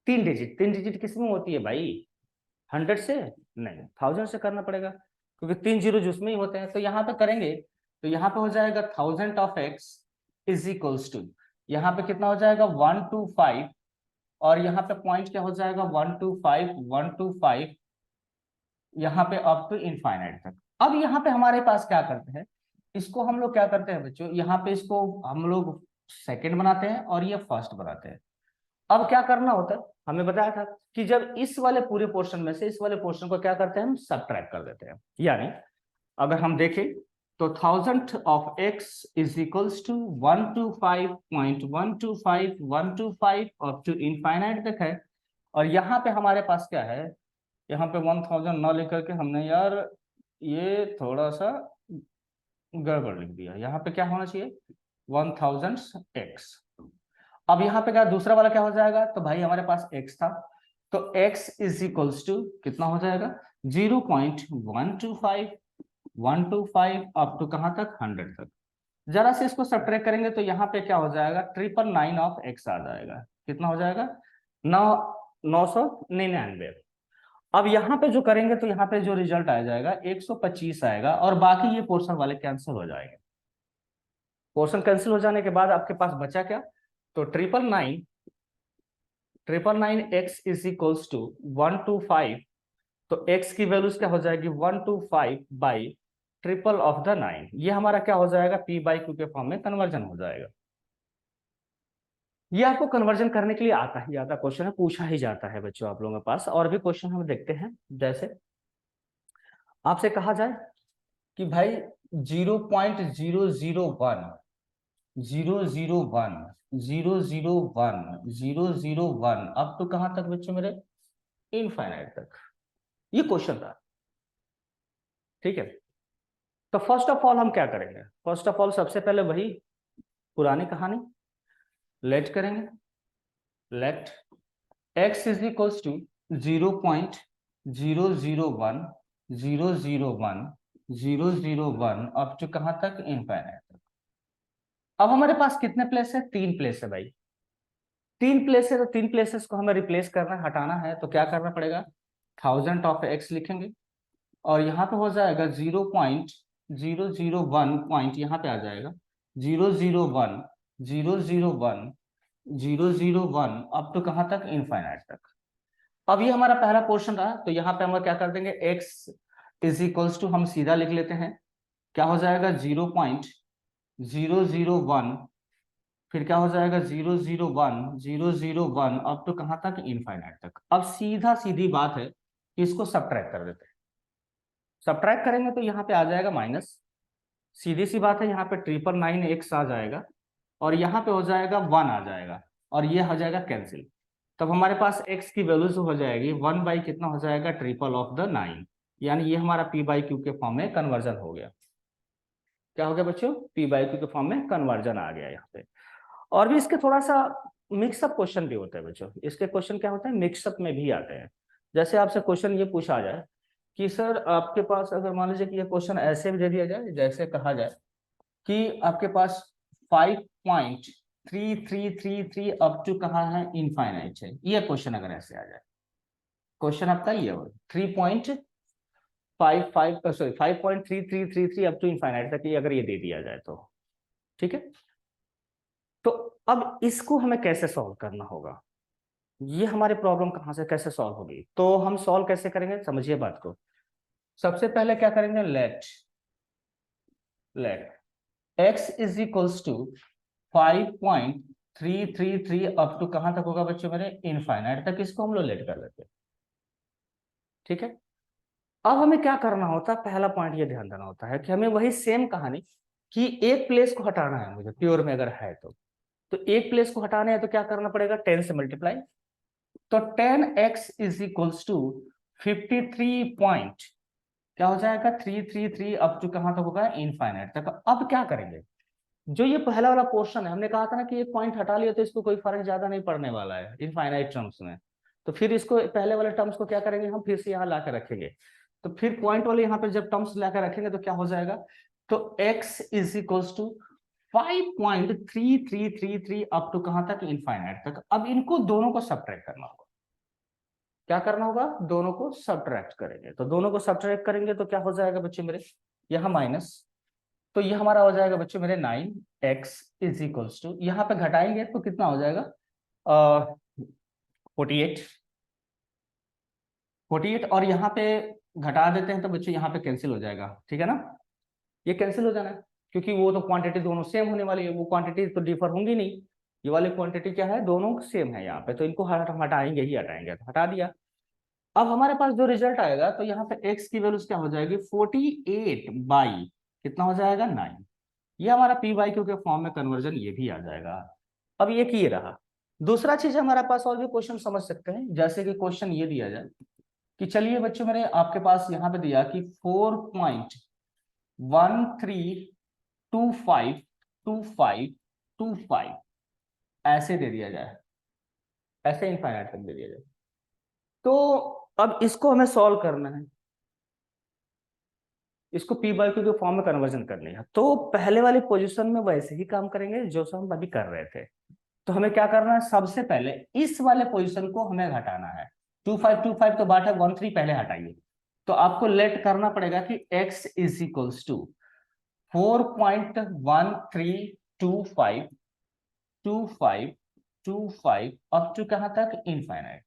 3 डिजिट। 3 डिजिट किसमें होती है भाई, 100 से नहीं, 1000 से करना पड़ेगा, क्योंकि 3 जीरो जिसमें ही होते हैं। तो यहाँ पे करेंगे तो यहाँ पे हो जाएगा 1000 of x is equals to, यहाँ पे कितना हो जाएगा 125, और यहाँ पे पॉइंट क्या हो जाएगा 125 125, यहाँ पे अप टू इनफाइनाइट तक। अब यहाँ पे हमारे पास क्या करते हैं, इसको हम लोग क्या करते हैं बच्चों, यहाँ पे इसको हम लोग सेकंड बनाते हैं और ये फर्स्ट बनाते हैं। अब क्या करना होता है, हमें बताया था कि जब इस वाले पूरे पोर्शन में से इस वाले पोर्शन को क्या करते हैं, हम सबट्रैक्ट कर देते हैं। यानी अगर हम देखें तो 1000 of x is equals to 125.125 up to infinite तक है। और यहाँ पे हमारे पास क्या है, यहाँ पे 1000 ना लिख करके हमने यार ये थोड़ा सा गड़बड़ लिख दिया। यहाँ पे क्या होना चाहिए 1000x। अब यहाँ पे क्या दूसरा वाला क्या हो जाएगा, तो भाई हमारे पास x था, तो x इज इक्वल्स टू कितना हो जाएगा 0.125 125 अप टू कहां तक 100 तक। जरा से इसको सब्ट्रैक्ट करेंगे तो यहाँ पे क्या हो जाएगा 999 ऑफ x आ जाएगा। कितना हो जाएगा 999। अब यहाँ पे जो करेंगे तो यहाँ पे जो रिजल्ट आ जाएगा 125 आएगा, और बाकी ये पोर्शन वाले कैंसिल हो जाएंगे। पोर्शन कैंसिल हो जाने के बाद आपके पास बचा क्या, तो 999 x इज इक्वल्स टू 125, तो x की वैल्यूज क्या हो जाएगी 125 बाई ट्रिपल ऑफ द 9, ये हमारा क्या हो जाएगा p बाई क्यू के फॉर्म में कन्वर्जन हो जाएगा। ये आपको कन्वर्जन करने के लिए आता ही आता क्वेश्चन है, पूछा ही जाता है बच्चों आप लोगों के पास। और भी क्वेश्चन हम देखते हैं, जैसे आपसे कहा जाए कि भाई 0.001 001 001 अब तो कहां तक बच्चों मेरे, इनफाइनाइट तक, ये क्वेश्चन था। ठीक है, तो फर्स्ट ऑफ ऑल हम क्या करेंगे, फर्स्ट ऑफ ऑल सबसे पहले वही पुरानी कहानी लेट करेंगे। Let x is equals to 0.001 001 001 up to कहां तक, इनफाइनाइट तक। अब हमारे पास कितने प्लेस है, 3 प्लेस है भाई, 3 प्लेस है, तो 3 प्लेसेस को हमें रिप्लेस करना है, हटाना है, तो क्या करना पड़ेगा 1000 ऑफ x लिखेंगे, और यहाँ पे हो जाएगा 0.001 पॉइंट यहाँ पे आ जाएगा 001 001 001 अप टू कहां तक, इनफाइनाइट तक। अब ये हमारा पहला पोर्शन रहा, तो यहाँ पे हम क्या कर देंगे x इज इक्वल्स टू, हम सीधा लिख लेते हैं, क्या हो जाएगा 0.001, फिर क्या हो जाएगा 001 अप टू कहां तक, इनफाइनाइट तक। अब सीधा सीधी बात है, इसको सबट्रैक्ट कर देते हैं। सबट्रैक्ट करेंगे तो यहाँ पे आ जाएगा माइनस, सीधी सी बात है, यहाँ पे 999x आ जाएगा, और यहाँ पे हो जाएगा 1 आ जाएगा, और ये हो जाएगा कैंसिल। तब हमारे पास x की वैल्यूज हो जाएगी 1 बाई कितना हो जाएगा ट्रिपल ऑफ द 9, यानी ये हमारा p बाई क्यू के फॉर्म में कन्वर्जन हो गया। क्या हो गया बच्चों, p बाई क्यू के फॉर्म में कन्वर्जन आ गया यहाँ पे। और भी इसके थोड़ा सा मिक्सअप क्वेश्चन भी होते हैं बच्चों, इसके क्वेश्चन क्या होते हैं मिक्सअप में भी आते हैं। जैसे आपसे क्वेश्चन ये पूछा जाए कि सर आपके पास अगर मान लीजिए कि ये क्वेश्चन ऐसे भी दे दिया जाए, जैसे कहा जाए कि आपके पास 5.3333 अप टू कहाँ है, इनफाइनाइट है, ये क्वेश्चन अगर ऐसे आ जाए, क्वेश्चन आपका ये हो 5.3333 अप टू इनफाइनाइट तक, ये अगर ये दे दिया जाए तो ठीक है। तो अब इसको हमें कैसे सॉल्व करना होगा, ये हमारी प्रॉब्लम कहाँ से कैसे सॉल्व होगी, तो हम सॉल्व कैसे करेंगे समझिए बात को। सबसे पहले क्या करेंगे, let x is equals to 5.333 up to कहां तक होगा बच्चों मेरे, इनफाइनाइट तक, इसको हम लोग लेट कर लेते हैं। ठीक है, अब हमें क्या करना होता है, पहला पॉइंट ये ध्यान देना होता है कि हमें वही सेम कहानी कि एक प्लेस को हटाना है मुझे प्योर में अगर है तो एक प्लेस को हटाना है तो क्या करना पड़ेगा 10 से मल्टीप्लाई, तो 10x is equals to 53 point क्या हो जाएगा 333 अप टू कहां तक होगा, इनफाइनाइट तक। अब क्या करेंगे, जो ये पहला वाला पोर्शन है, हमने कहा था ना कि एक पॉइंट हटा लिया तो इसको कोई फर्क ज्यादा नहीं पड़ने वाला है इनफाइनाइट टर्म्स में, तो फिर इसको पहले वाले टर्म्स को क्या करेंगे हम फिर से यहाँ ला कर रखेंगे। तो फिर पॉइंट वाले यहाँ पे जब टर्म्स लेकर रखेंगे तो क्या हो जाएगा, तो x is equals to 5.3333 up to कहां तक, इनफाइनाइट तक। अब इनको दोनों को सब्ट्रैक्ट करना होगा। क्या करना होगा, दोनों को सब्ट्रैक्ट करेंगे। तो दोनों को सब्ट्रैक्ट करेंगे तो क्या हो जाएगा बच्चे मेरे, यहाँ माइनस, तो ये हमारा हो जाएगा बच्चों मेरे 9x इज इक्वल्स टू, यहाँ पे घटाएंगे तो कितना हो जाएगा 48 और यहाँ पे घटा देते हैं तो बच्चों यहाँ पे कैंसिल हो जाएगा, ठीक है ना, ये कैंसिल हो जाना है क्योंकि वो तो क्वांटिटी दोनों सेम होने वाली है, वो क्वांटिटी तो डिफर होंगी नहीं। ये वाली क्वांटिटी क्या है, दोनों सेम है यहाँ पे, तो इनको हटाएंगे ही हटाएंगे, तो हटा दिया। अब हमारे पास जो रिजल्ट आएगा तो यहाँ पे x की वैल्यू क्या हो जाएगी, 48 बाई कितना हो जाएगा 9। ये हमारा पी वाई क्यू के फॉर्म में कन्वर्जन ये भी आ जाएगा। अब ये की रहा। दूसरा चीज हमारे पास और भी क्वेश्चन समझ सकते हैं, जैसे कि क्वेश्चन ये दिया जाए कि चलिए बच्चों मेरे आपके पास यहाँ पे दिया कि 4.132525 ऐसे दे दिया जाए, ऐसे इनफाइनाइट तक दे दिया जाए। तो अब इसको हमें सॉल्व करना है, इसको पी बाई क्यू के फॉर्म में कन्वर्जन करनी है। तो पहले वाली पोजीशन में वैसे ही काम करेंगे जो हम अभी कर रहे थे। तो हमें क्या करना है, सबसे पहले इस वाले पोजीशन को हमें घटाना है। 2525 तो बाट है, 13 पहले हटाइए। तो आपको लेट करना पड़ेगा कि x is equals to 4.132525 up to कहां तक, इनफाइनाइट।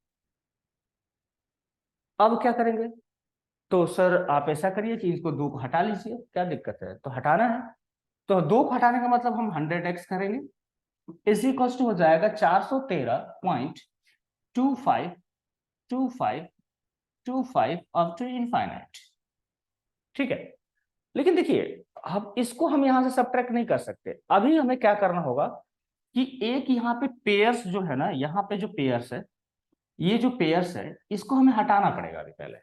अब क्या करेंगे, तो सर आप ऐसा करिए कि इसको 2 को हटा लीजिए, क्या दिक्कत है, तो हटाना है। तो 2 को हटाने का मतलब हम 100x करेंगे, इज इक्वल टू हो जाएगा 413.252525 अप टू इनफाइनाइट, ठीक है। लेकिन देखिए अब इसको हम यहां से सब्ट्रैक्ट नहीं कर सकते। अभी हमें क्या करना होगा कि एक यहाँ पे पेयर्स जो है ना, यहाँ पे जो पेयर्स है, ये जो पेयर्स है इसको हमें हटाना पड़ेगा। अभी पहले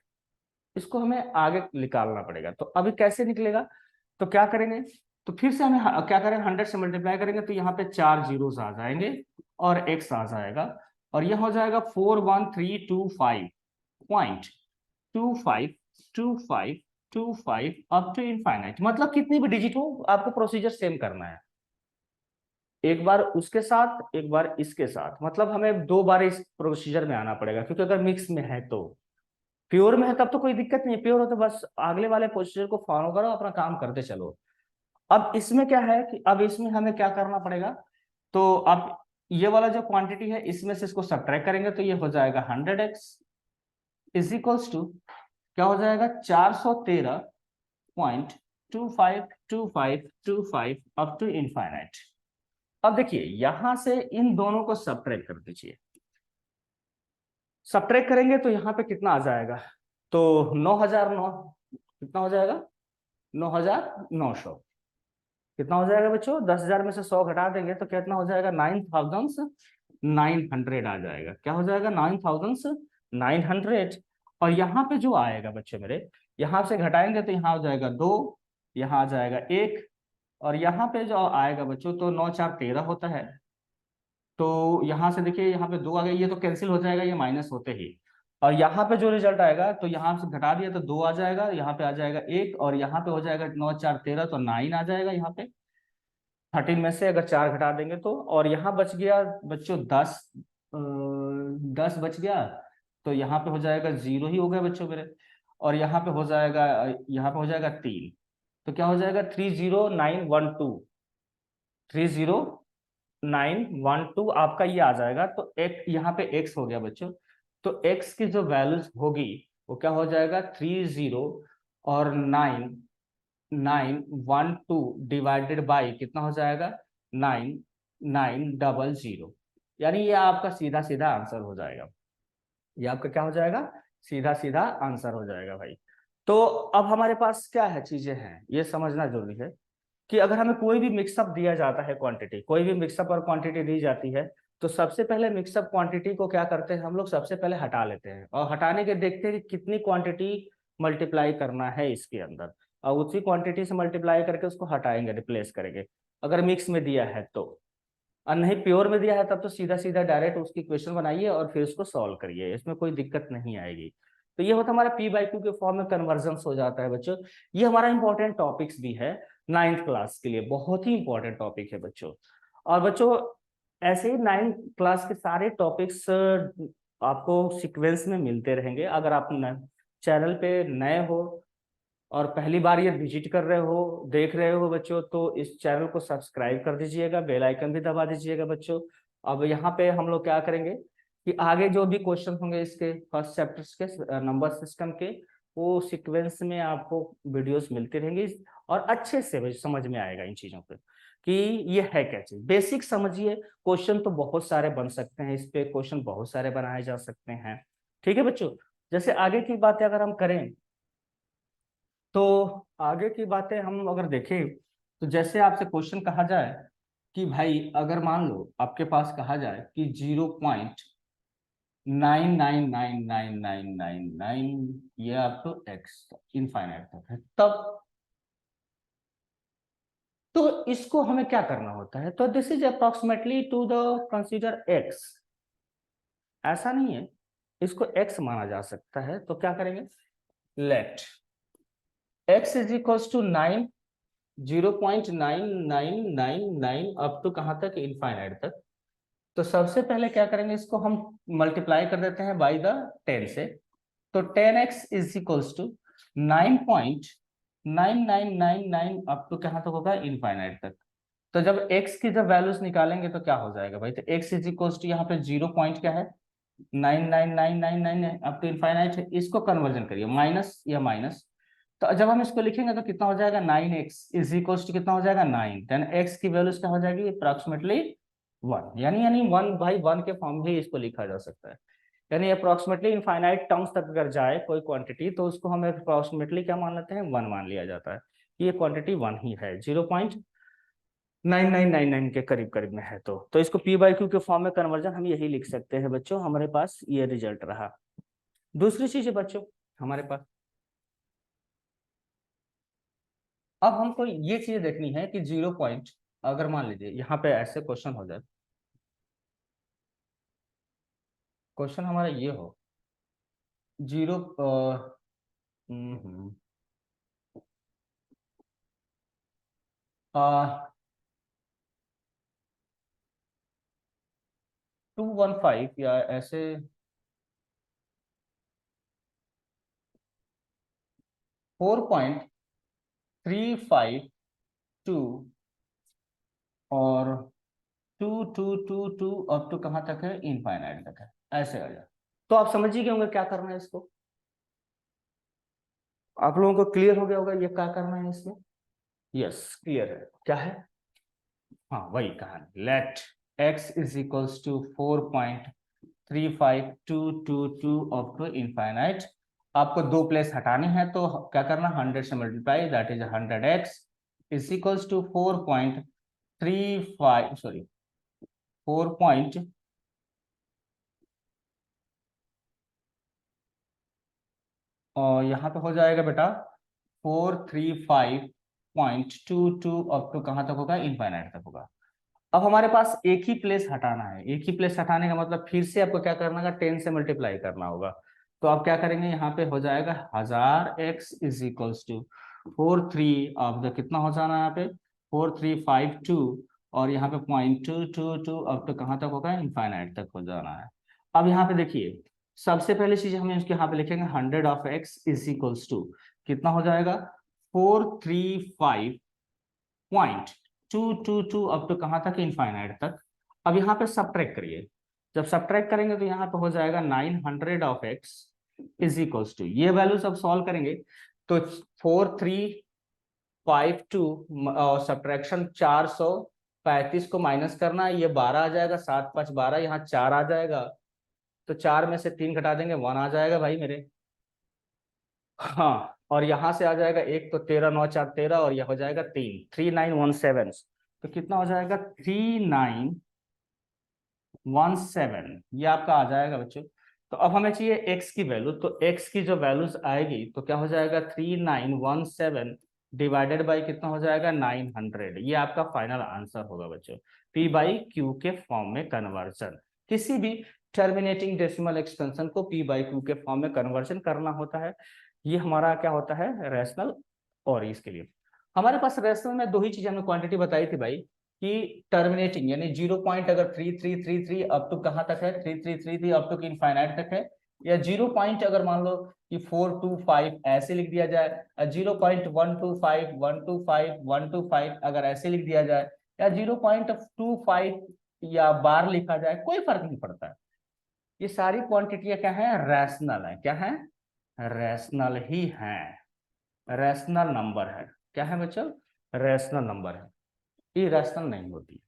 इसको हमें आगे निकालना पड़ेगा। तो अभी कैसे निकलेगा, तो क्या करेंगे, तो फिर से हमें क्या करेंगे, 100 से मल्टीप्लाई करेंगे तो यहाँ पे 4 जीरोस आ जाएंगे और x आ जाएगा, और यह हो जाएगा 41325.2525 अप टू इनफाइनाइट। मतलब कितनी भी डिजिट हो आपको प्रोसीजर सेम करना है, एक बार उसके साथ एक बार इसके साथ, मतलब हमें 2 बार इस प्रोसीजर में आना पड़ेगा। क्योंकि अगर मिक्स में है तो, प्योर में है तब तो कोई दिक्कत नहीं है, प्योर हो तो बस अगले वाले प्रोसीजर को फॉलो करो, अपना काम करते चलो। अब इसमें क्या है कि अब इसमें हमें क्या करना पड़ेगा, तो अब ये वाला जो क्वांटिटी है इसमें से इसको सब्ट्रैक्ट करेंगे तो ये हो जाएगा 100x इज इक्वल्स टू क्या हो जाएगा 413.252525 अप टू इनफाइनाइट। अब देखिए यहां से इन दोनों को सब्ट्रैक्ट कर दीजिए, सब्ट्रैक्ट करेंगे तो यहाँ पे कितना आ जाएगा, तो 9009 कितना हो जाएगा, 9900 कितना हो जाएगा बच्चों, 10,000 में से 100 घटा देंगे तो कितना हो जाएगा, 9,900 आ जाएगा। क्या हो जाएगा, 9,900। और यहाँ पे जो आएगा बच्चे मेरे, यहाँ से घटाएंगे तो यहाँ हो जाएगा 2, यहाँ आ जाएगा 1, और यहाँ पे जो आएगा बच्चों तो 9 4 13 होता है। तो यहाँ से देखिए यहाँ पे 2 आ गए, ये तो कैंसिल हो जाएगा ये माइनस होते ही। और यहाँ पे जो रिजल्ट आएगा तो यहाँ से घटा दिया तो 2 आ जाएगा, यहाँ पे आ जाएगा 1, और यहाँ पे हो जाएगा 9 4 13 तो 9 आ जाएगा यहाँ पे 13 में से अगर 4 घटा देंगे तो। और यहाँ बच गया बच्चों 10 बच गया, तो यहाँ पे हो जाएगा 0 ही हो गया बच्चों मेरे। और यहाँ पे हो जाएगा 3, तो क्या हो जाएगा 30912 आपका ये आ जाएगा। तो एक यहाँ पे x हो गया बच्चों, तो x की जो वैल्यूज होगी वो क्या हो जाएगा 30 और 9912 डिवाइडेड बाई कितना हो जाएगा 9900, यानी ये आपका सीधा सीधा आंसर हो जाएगा। ये आपका क्या हो जाएगा, सीधा सीधा आंसर हो जाएगा भाई। तो अब हमारे पास क्या है, चीजें हैं ये समझना जरूरी है कि अगर हमें कोई भी मिक्सअप दिया जाता है, क्वांटिटी कोई भी मिक्सअप और क्वांटिटी दी जाती है, तो सबसे पहले मिक्सअप क्वांटिटी को क्या करते हैं हम लोग, सबसे पहले हटा लेते हैं और हटाने के देखते हैं कि कितनी क्वांटिटी मल्टीप्लाई करना है इसके अंदर, और उसी क्वांटिटी से मल्टीप्लाई करके उसको हटाएंगे, रिप्लेस करेंगे अगर मिक्स में दिया है तो। और नहीं प्योर में दिया है तब तो सीधा सीधा डायरेक्ट उसकी क्वेश्चन बनाइए और फिर उसको सॉल्व करिए, इसमें कोई दिक्कत नहीं आएगी। तो ये होता है हमारा पी बाई क्यू के फॉर्म में कन्वर्जन हो जाता है बच्चों। ये हमारा इंपॉर्टेंट टॉपिक्स भी है 9th क्लास के लिए, बहुत ही इंपॉर्टेंट टॉपिक है बच्चों। और बच्चों ऐसे ही 9th क्लास के सारे टॉपिक्स आपको सीक्वेंस में मिलते रहेंगे। अगर आप चैनल पे नए हो और पहली बार ये विजिट कर रहे हो, देख रहे हो बच्चों, तो इस चैनल को सब्सक्राइब कर दीजिएगा, बेल आइकन भी दबा दीजिएगा बच्चों। अब यहाँ पे हम लोग क्या करेंगे कि आगे जो भी क्वेश्चन होंगे इसके फर्स्ट चैप्टर्स के नंबर सिस्टम के, वो सीक्वेंस में आपको वीडियोस मिलती रहेंगी और अच्छे से समझ में आएगा इन चीजों पे कि ये है क्या चीज। बेसिक समझिए, क्वेश्चन तो बहुत सारे बन सकते हैं, इस पे क्वेश्चन बहुत सारे बनाए जा सकते हैं। ठीक है बच्चों, जैसे आगे की बातें अगर हम करें तो आगे की बातें हम अगर देखें तो जैसे आपसे क्वेश्चन कहा जाए कि भाई अगर मान लो आपके पास कहा जाए कि 0.999999 ये आप तो एक्स इनफाइनाइट तक है, तब तो इसको हमें क्या करना होता है, तो this is approximately two the consider x. ऐसा नहीं है, इसको एक्स माना जा सकता है, तो क्या करेंगे, let x is equals to 9, 0.9999 up to कहां तक, इनफाइनाइट तक। तो सबसे पहले क्या करेंगे, इसको हम मल्टीप्लाई कर देते हैं बाई द 10 से। तो 10x is equals to 9.9999 up to कहां तक होगा, इनफाइनाइट तक। तो जब x की जब वैल्यूज निकालेंगे तो क्या हो जाएगा भाई, तो x इज इक्वल्स टू यहाँ पे 0 पॉइंट क्या है, 99999 अप टू इनफाइनाइट है। इसको कन्वर्जन करिए माइनस या माइनस, तो जब हम इसको लिखेंगे तो कितना हो जाएगा, 9x इज इक्वल्स टू कितना हो जाएगा, 9। देन x की वैल्यूज क्या हो जाएगी, अप्रोक्सीमेटली 1, यानी 1 बाई 1 के फॉर्म भी इसको लिखा जा सकता है। यानी अप्रोक्सीमेटली इनफाइनाइट टर्म्स तक अगर जाए कोई क्वांटिटी तो उसको हम अप्रोक्सीमेटली क्या मान लेते हैं, 1 मान लिया जाता है। ये क्वांटिटी 1 ही है, 0.9999 के करीब करीब में है। तो इसको पी बाई क्यू के फॉर्म में कन्वर्जन हम यही लिख सकते हैं बच्चों। हमारे पास ये रिजल्ट रहा। दूसरी चीज है बच्चों हमारे पास, अब हमको ये चीज देखनी है कि 0 पॉइंट, अगर मान लीजिए यहाँ पे ऐसे क्वेश्चन हो जाए, क्वेश्चन हमारा ये हो 0 215 या ऐसे 4.352 और 2222 अप टू कहाँ तक है, इनफाइनाइट तक है, ऐसे आ जाए। तो आप समझिए कि होंगे क्या करना है इसको, आप लोगों को क्लियर हो गया होगा ये क्या करना है इसमें। यस क्लियर है, क्या है, हाँ वही कहानी, let x is equals to 4.35222 up to infinite. आपको दो प्लेस हटानी है तो क्या करना, 100 से multiply, that is 100x is equals to 4.35 sorry 4. और यहाँ पे हो जाएगा बेटा 435.22 अप टू कहाँ तक होगा, इनफाइनाइट तक होगा। अब हमारे पास एक ही प्लेस हटाना है, एक ही प्लेस हटाने का मतलब फिर से आपको क्या करना होगा, 10 से मल्टीप्लाई करना होगा। तो आप क्या करेंगे, यहाँ पे हो जाएगा 1000x इज इक्वल्स टू 43 अब द कितना हो जाना है यहाँ पे 4352 और यहाँ पे 0.222 अब तो कहाँ तक होगा, इनफाइनाइट तक हो जाना है। अब यहाँ पे देखिए सबसे पहली चीज हमें उसके यहाँ पे लिखेंगे 100 of x is equals to कितना हो जाएगा, 435.222 अब तो कहाँ तक, इनफाइनाइट तक। अब यहाँ पे सब्ट्रैक्ट करिए, जब सब्ट्रैक्ट करेंगे तो यहाँ पे हो जाएगा 900 of x is equals to, ये वैल्यूज अब सॉल्व करेंगे तो 4352 और सब्ट्रैक्शन 435 को माइनस करना, ये 12 आ जाएगा, 7 5 12, यहाँ 4 आ जाएगा, तो 4 में से 3 घटा देंगे 1 आ जाएगा भाई मेरे। हाँ और यहाँ से आ जाएगा एक, तो 13 9 4 13 और यह हो जाएगा 3, 3917। तो कितना हो जाएगा, 3917, ये आपका आ जाएगा बच्चों। तो अब हमें चाहिए x की वैल्यू, तो x की जो वैल्यूज आएगी तो क्या हो जाएगा, 3917 डिवाइडेड बाई कितना हो जाएगा, 900। ये आपका फाइनल आंसर होगा बच्चों, p बाई क्यू के फॉर्म में कन्वर्जन। किसी भी टर्मिनेटिंग डेसिमल एक्सपेंशन को पी बाई क्यू के फॉर्म में कन्वर्जन करना होता है। ये हमारा क्या होता है, रैशनल। और इसके लिए हमारे पास रैशनल में दो ही चीजें हमने क्वांटिटी बताई थी भाई, कि टर्मिनेटिंग यानी 0 पॉइंट अगर 3333 अप टू कहाँ तक है, 3333 अप टू इनफाइनाइट तक है, या 0 पॉइंट अगर मान लो कि 425 ऐसे लिख दिया जाए, 0.125 125 125 अगर ऐसे लिख दिया जाए, या 0.25 या बार लिखा जाए, कोई फर्क नहीं पड़ता है। ये सारी क्वांटिटियां क्या है, रैशनल है। क्या है, रैशनल ही है, रैशनल नंबर है। क्या है बच्चों, रैशनल नंबर है, इरेशनल नहीं होती।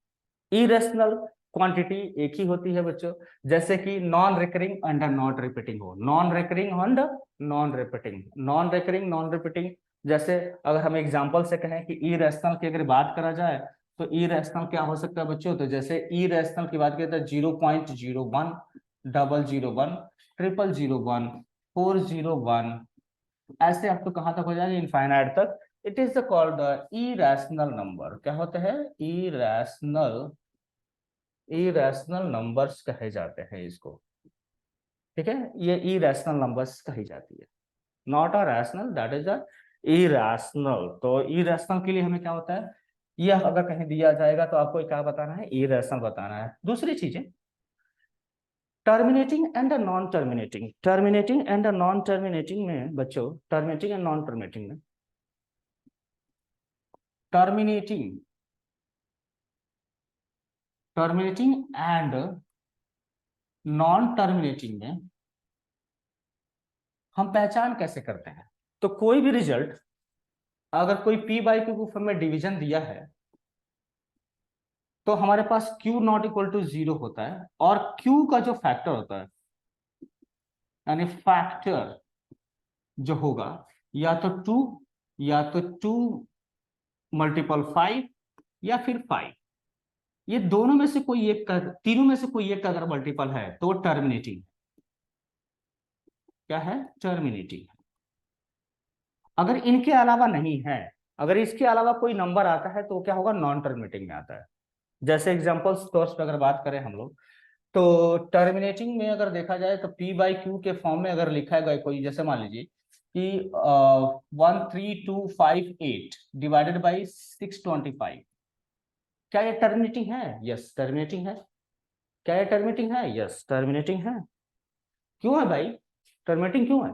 इरेशनल क्वांटिटी एक ही होती है बच्चों, जैसे कि non recurring and not repeating हो, non recurring and non repeating, non recurring non repeating. जैसे अगर हम एग्जांपल से कहें कि इरेशनल की अगर बात करा जाए तो इरेशनल क्या हो सकता है बच्चों, तो जैसे इरेशनल की बात करें तो 0.01 001 000 401 ऐसे आपको कहां तक हो जाएगा, इनफाइनाइट तक। It is called irrational number. क्या होता है, इरेशनल, इरेशनल नंबर्स कहे जाते हैं इसको। ठीक है, ये इरेशनल नंबर्स कही जाती है, not a rational, that is a irrational. तो इरेशनल के लिए हमें क्या होता है, यह अगर कहीं दिया जाएगा तो आपको क्या बताना है, इरेशनल बताना है। दूसरी चीजें, terminating and non terminating, terminating and non terminating में बच्चों, टर्मिनेटिंग एंड नॉन टर्मिनेटिंग में, terminating, terminating and non terminating में हम पहचान कैसे करते हैं, तो कोई भी रिजल्ट अगर कोई पी बाई क्यू के फॉर्म में डिवीजन दिया है तो हमारे पास Q नॉट इक्वल टू 0 होता है, और Q का जो फैक्टर होता है, यानी फैक्टर जो होगा, या तो 2, या तो 2 मल्टीपल 5, या फिर 5, ये दोनों में से कोई एक का, तीनों में से कोई एक का अगर मल्टीपल है तो वो टर्मिनेटिंग। क्या है, टर्मिनेटिंग। अगर इनके अलावा नहीं है, अगर इसके अलावा कोई नंबर आता है तो क्या होगा, नॉन टर्मिनेटिंग में आता है। जैसे एग्जांपल्स तौर पर अगर बात करें हम लोग, तो टर्मिनेटिंग में अगर देखा जाए तो पी बाई क्यू के फॉर्म में अगर लिखा गया कोई, जैसे मान लीजिए कि 13258 डिवाइडेड बाई 625, क्या ये टर्मिनेटिंग है, यस टर्मिनेटिंग है। क्या ये टर्मिनेटिंग है, यस टर्मिनेटिंग है। क्यों है भाई, टर्मिनेटिंग क्यों है,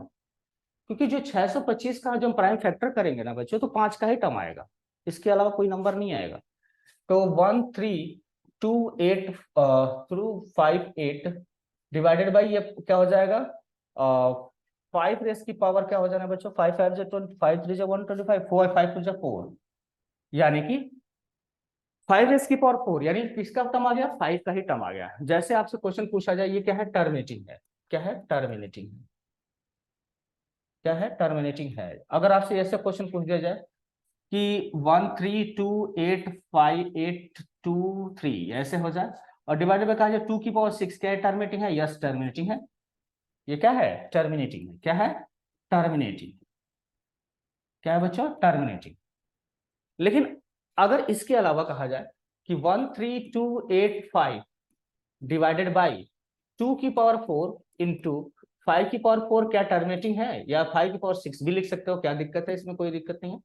क्योंकि जो 625 का जो हम प्राइम फैक्टर करेंगे ना बच्चों, तो 5 का ही टर्म आएगा, इसके अलावा कोई नंबर नहीं आएगा। तो 13258 डिवाइडेड बाई ये क्या हो जाएगा, 5 रेस की पावर क्या हो जाना है बच्चों, 5 5 जो 5 3 जो 125, 4 5 2 जो 4, यानी कि 5 रेस की पावर 4, यानी किसका टर्म आ गया, 5 का ही टर्म आ गया। जैसे आपसे क्वेश्चन पूछा जाए ये क्या है, टर्मिनेटिंग है। क्या है, टर्मिनेटिंग है। क्या है, टर्मिनेटिंग है। अगर आपसे ऐसे क्वेश्चन पूछ दिया जाए कि 132858823 ऐसे हो जाए, और डिवाइडेड बाय कहा जाए 2 की पावर 6, क्या है, टर्मिनेटिंग है, यस टर्मिनेटिंग है। ये क्या है, टर्मिनेटिंग है। क्या है, टर्मिनेटिंग। क्या है बच्चों, टर्मिनेटिंग। लेकिन अगर इसके अलावा कहा जाए कि 13285 डिवाइडेड बाई 2 की पावर 4 इंटू 5 की पावर 4, क्या टर्मिनेटिंग है, या 5 की पावर 6 भी लिख सकते हो, क्या दिक्कत है, इसमें कोई दिक्कत नहीं है।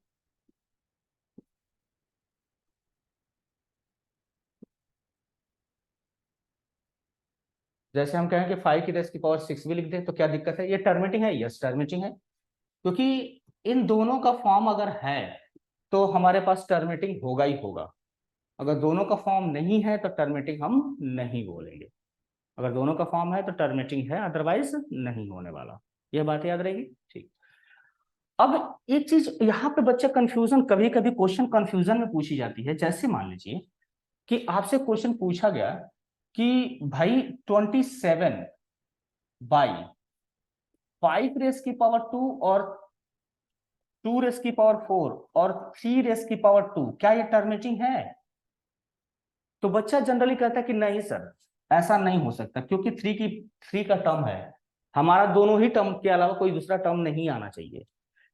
जैसे हम कहें कि 5 की रेस की पावर 6 भी लिख दे तो क्या दिक्कत है, ये टर्मिनेटिंग है, यस टर्मिनेटिंग है। क्योंकि इन दोनों का फॉर्म अगर है तो हमारे पास टर्मिनेटिंग होगा ही होगा। अगर दोनों का फॉर्म नहीं है तो टर्मिनेटिंग हम नहीं बोलेंगे। अगर दोनों का फॉर्म है तो टर्मिनेटिंग है, अदरवाइज नहीं होने वाला। यह बात याद रहेगी, ठीक। अब एक चीज यहाँ पे बच्चे कंफ्यूजन, कभी कभी क्वेश्चन कंफ्यूजन में पूछी जाती है। जैसे मान लीजिए कि आपसे क्वेश्चन पूछा गया कि भाई 27/5 रेस की पावर 2 और 2 रेस की पावर 4 और 3 रेस की पावर 2, क्या ये टर्मिनेटिंग है। तो बच्चा जनरली कहता है कि नहीं सर, ऐसा नहीं हो सकता, क्योंकि 3 का टर्म है, हमारा दोनों ही टर्म के अलावा कोई दूसरा टर्म नहीं आना चाहिए।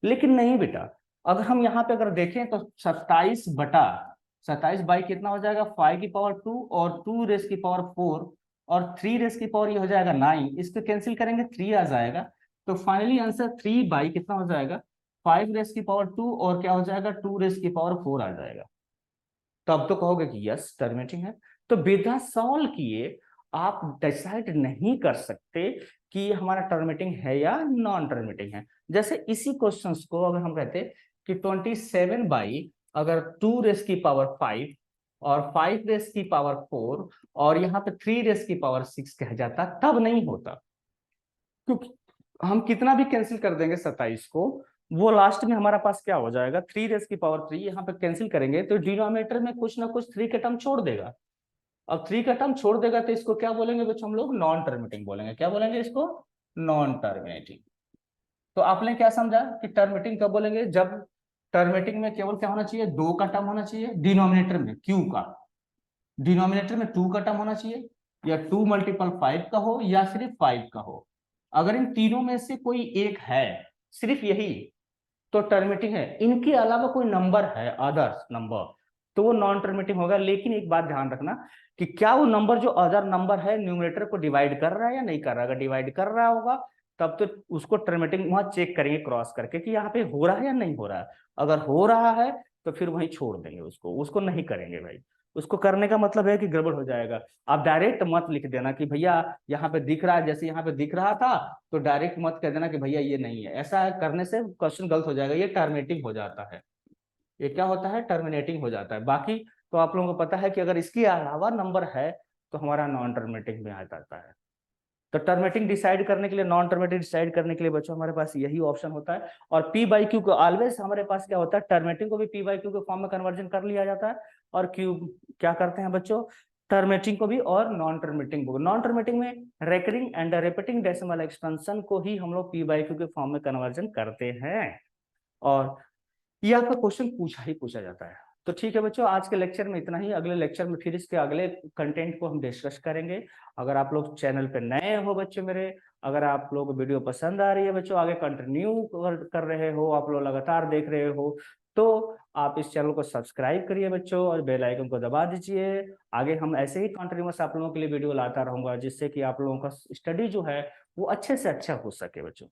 लेकिन नहीं बेटा, अगर हम यहाँ पे अगर देखें तो 27 बाई कितना हो जाएगा, 5 की पावर 2 और 2 रेस की पावर 4 और 3 रेस की पावर ये हो जाएगा 9, इसको कैंसिल करेंगे 3 आ जाएगा। तो फाइनली आंसर 3 बाई कितना हो जाएगा 5 रेस की पावर 2 और क्या हो जाएगा 2 रेस की पावर 4 आ जाएगा। तो अब तो कहोगे कि यस टर्मिनेटिंग है। तो बिना सॉल्व किए आप डिसाइड नहीं कर सकते कि हमारा टर्मिनेटिंग है या नॉन टर्मिनेटिंग है। जैसे इसी क्वेश्चंस को अगर हम कहते कि 27 बाई अगर 2 रेस की पावर 5 और 5 रेस की पावर 4 और यहाँ पे 3 रेस की पावर 6 कह जाता, तब नहीं होता, क्योंकि हम कितना भी कैंसिल कर देंगे 27 को, वो लास्ट में हमारा पास क्या हो जाएगा 3 रेस की पावर 3 यहाँ पे कैंसिल करेंगे तो डिनोमिनेटर में कुछ ना कुछ 3 का टर्म छोड़ देगा। अब 3 का टर्म छोड़ देगा तो इसको क्या बोलेंगे बच्चों हम लोग नॉन टर्मिनेटिंग बोलेंगे। क्या बोलेंगे इसको नॉन टर्मिनेटिंग। तो आपने क्या समझा कि टर्मिनेटिंग कब बोलेंगे, जब टर्मिनेटिंग में केवल क्या होना चाहिए 2 का टर्म होना चाहिए डिनोमिनेटर में क्यू का, डिनोमिनेटर में 2 का टर्म होना चाहिए, या 2 मल्टीपल 5 का हो या सिर्फ 5 का हो। अगर इन तीनों में से कोई एक है, सिर्फ यही, तो टर्मिनेटिंग है। इनके अलावा कोई नंबर है अदर्स नंबर, तो वो नॉन टर्मिनेटिंग होगा। लेकिन एक बात ध्यान रखना कि क्या वो नंबर जो अदर नंबर है न्यूमरेटर को डिवाइड कर रहा है या नहीं कर रहा है। अगर डिवाइड कर रहा होगा तब तो उसको टर्मिनेटिंग वहां चेक करेंगे क्रॉस करके कि यहाँ पे हो रहा है या नहीं हो रहा है। अगर हो रहा है तो फिर वहीं छोड़ देंगे उसको, उसको नहीं करेंगे भाई। उसको करने का मतलब है कि गड़बड़ हो जाएगा। आप डायरेक्ट मत लिख देना कि भैया यहाँ पे दिख रहा है, जैसे यहाँ पे दिख रहा था तो डायरेक्ट मत कह देना कि भैया ये नहीं है। ऐसा करने से क्वेश्चन गलत हो जाएगा, ये टर्मिनेटिंग हो जाता है। ये क्या होता है टर्मिनेटिंग हो जाता है। बाकी तो आप लोगों को पता है कि अगर इसके अलावा नंबर है तो हमारा नॉन टर्मिनेटिंग में आ जाता है। तो टर्मिनेटिंग डिसाइड करने के लिए, नॉन टर्मिनेटिंग डिसाइड करने के लिए बच्चों हमारे पास यही ऑप्शन होता है। और पी बाई क्यू को ऑलवेज हमारे पास क्या होता है, टर्मिनेटिंग को भी पी बाई क्यू के फॉर्म में कन्वर्जन कर लिया जाता है, और क्यू क्या करते हैं बच्चों टर्मिनेटिंग को भी और नॉन टर्मिनेटिंग को। नॉन टर्मिनेटिंग में recurring and repeating decimal expansion को ही हम लोग पी बाई क्यू के फॉर्म में कन्वर्जन करते हैं, और ये आपका क्वेश्चन पूछा ही पूछा जाता है। तो ठीक है बच्चों, आज के लेक्चर में इतना ही। अगले लेक्चर में फिर इसके अगले कंटेंट को हम डिस्कस करेंगे। अगर आप लोग चैनल पे नए हो बच्चों मेरे, अगर आप लोग वीडियो पसंद आ रही है बच्चों, आगे कंटिन्यू कर रहे हो, आप लोग लगातार देख रहे हो, तो आप इस चैनल को सब्सक्राइब करिए बच्चों और बेल आइकन को दबा दीजिए। आगे हम ऐसे ही कंटिन्यूअस आप लोगों के लिए वीडियो लाता रहूंगा, जिससे कि आप लोगों का स्टडी जो है वो अच्छे से अच्छा हो सके बच्चों।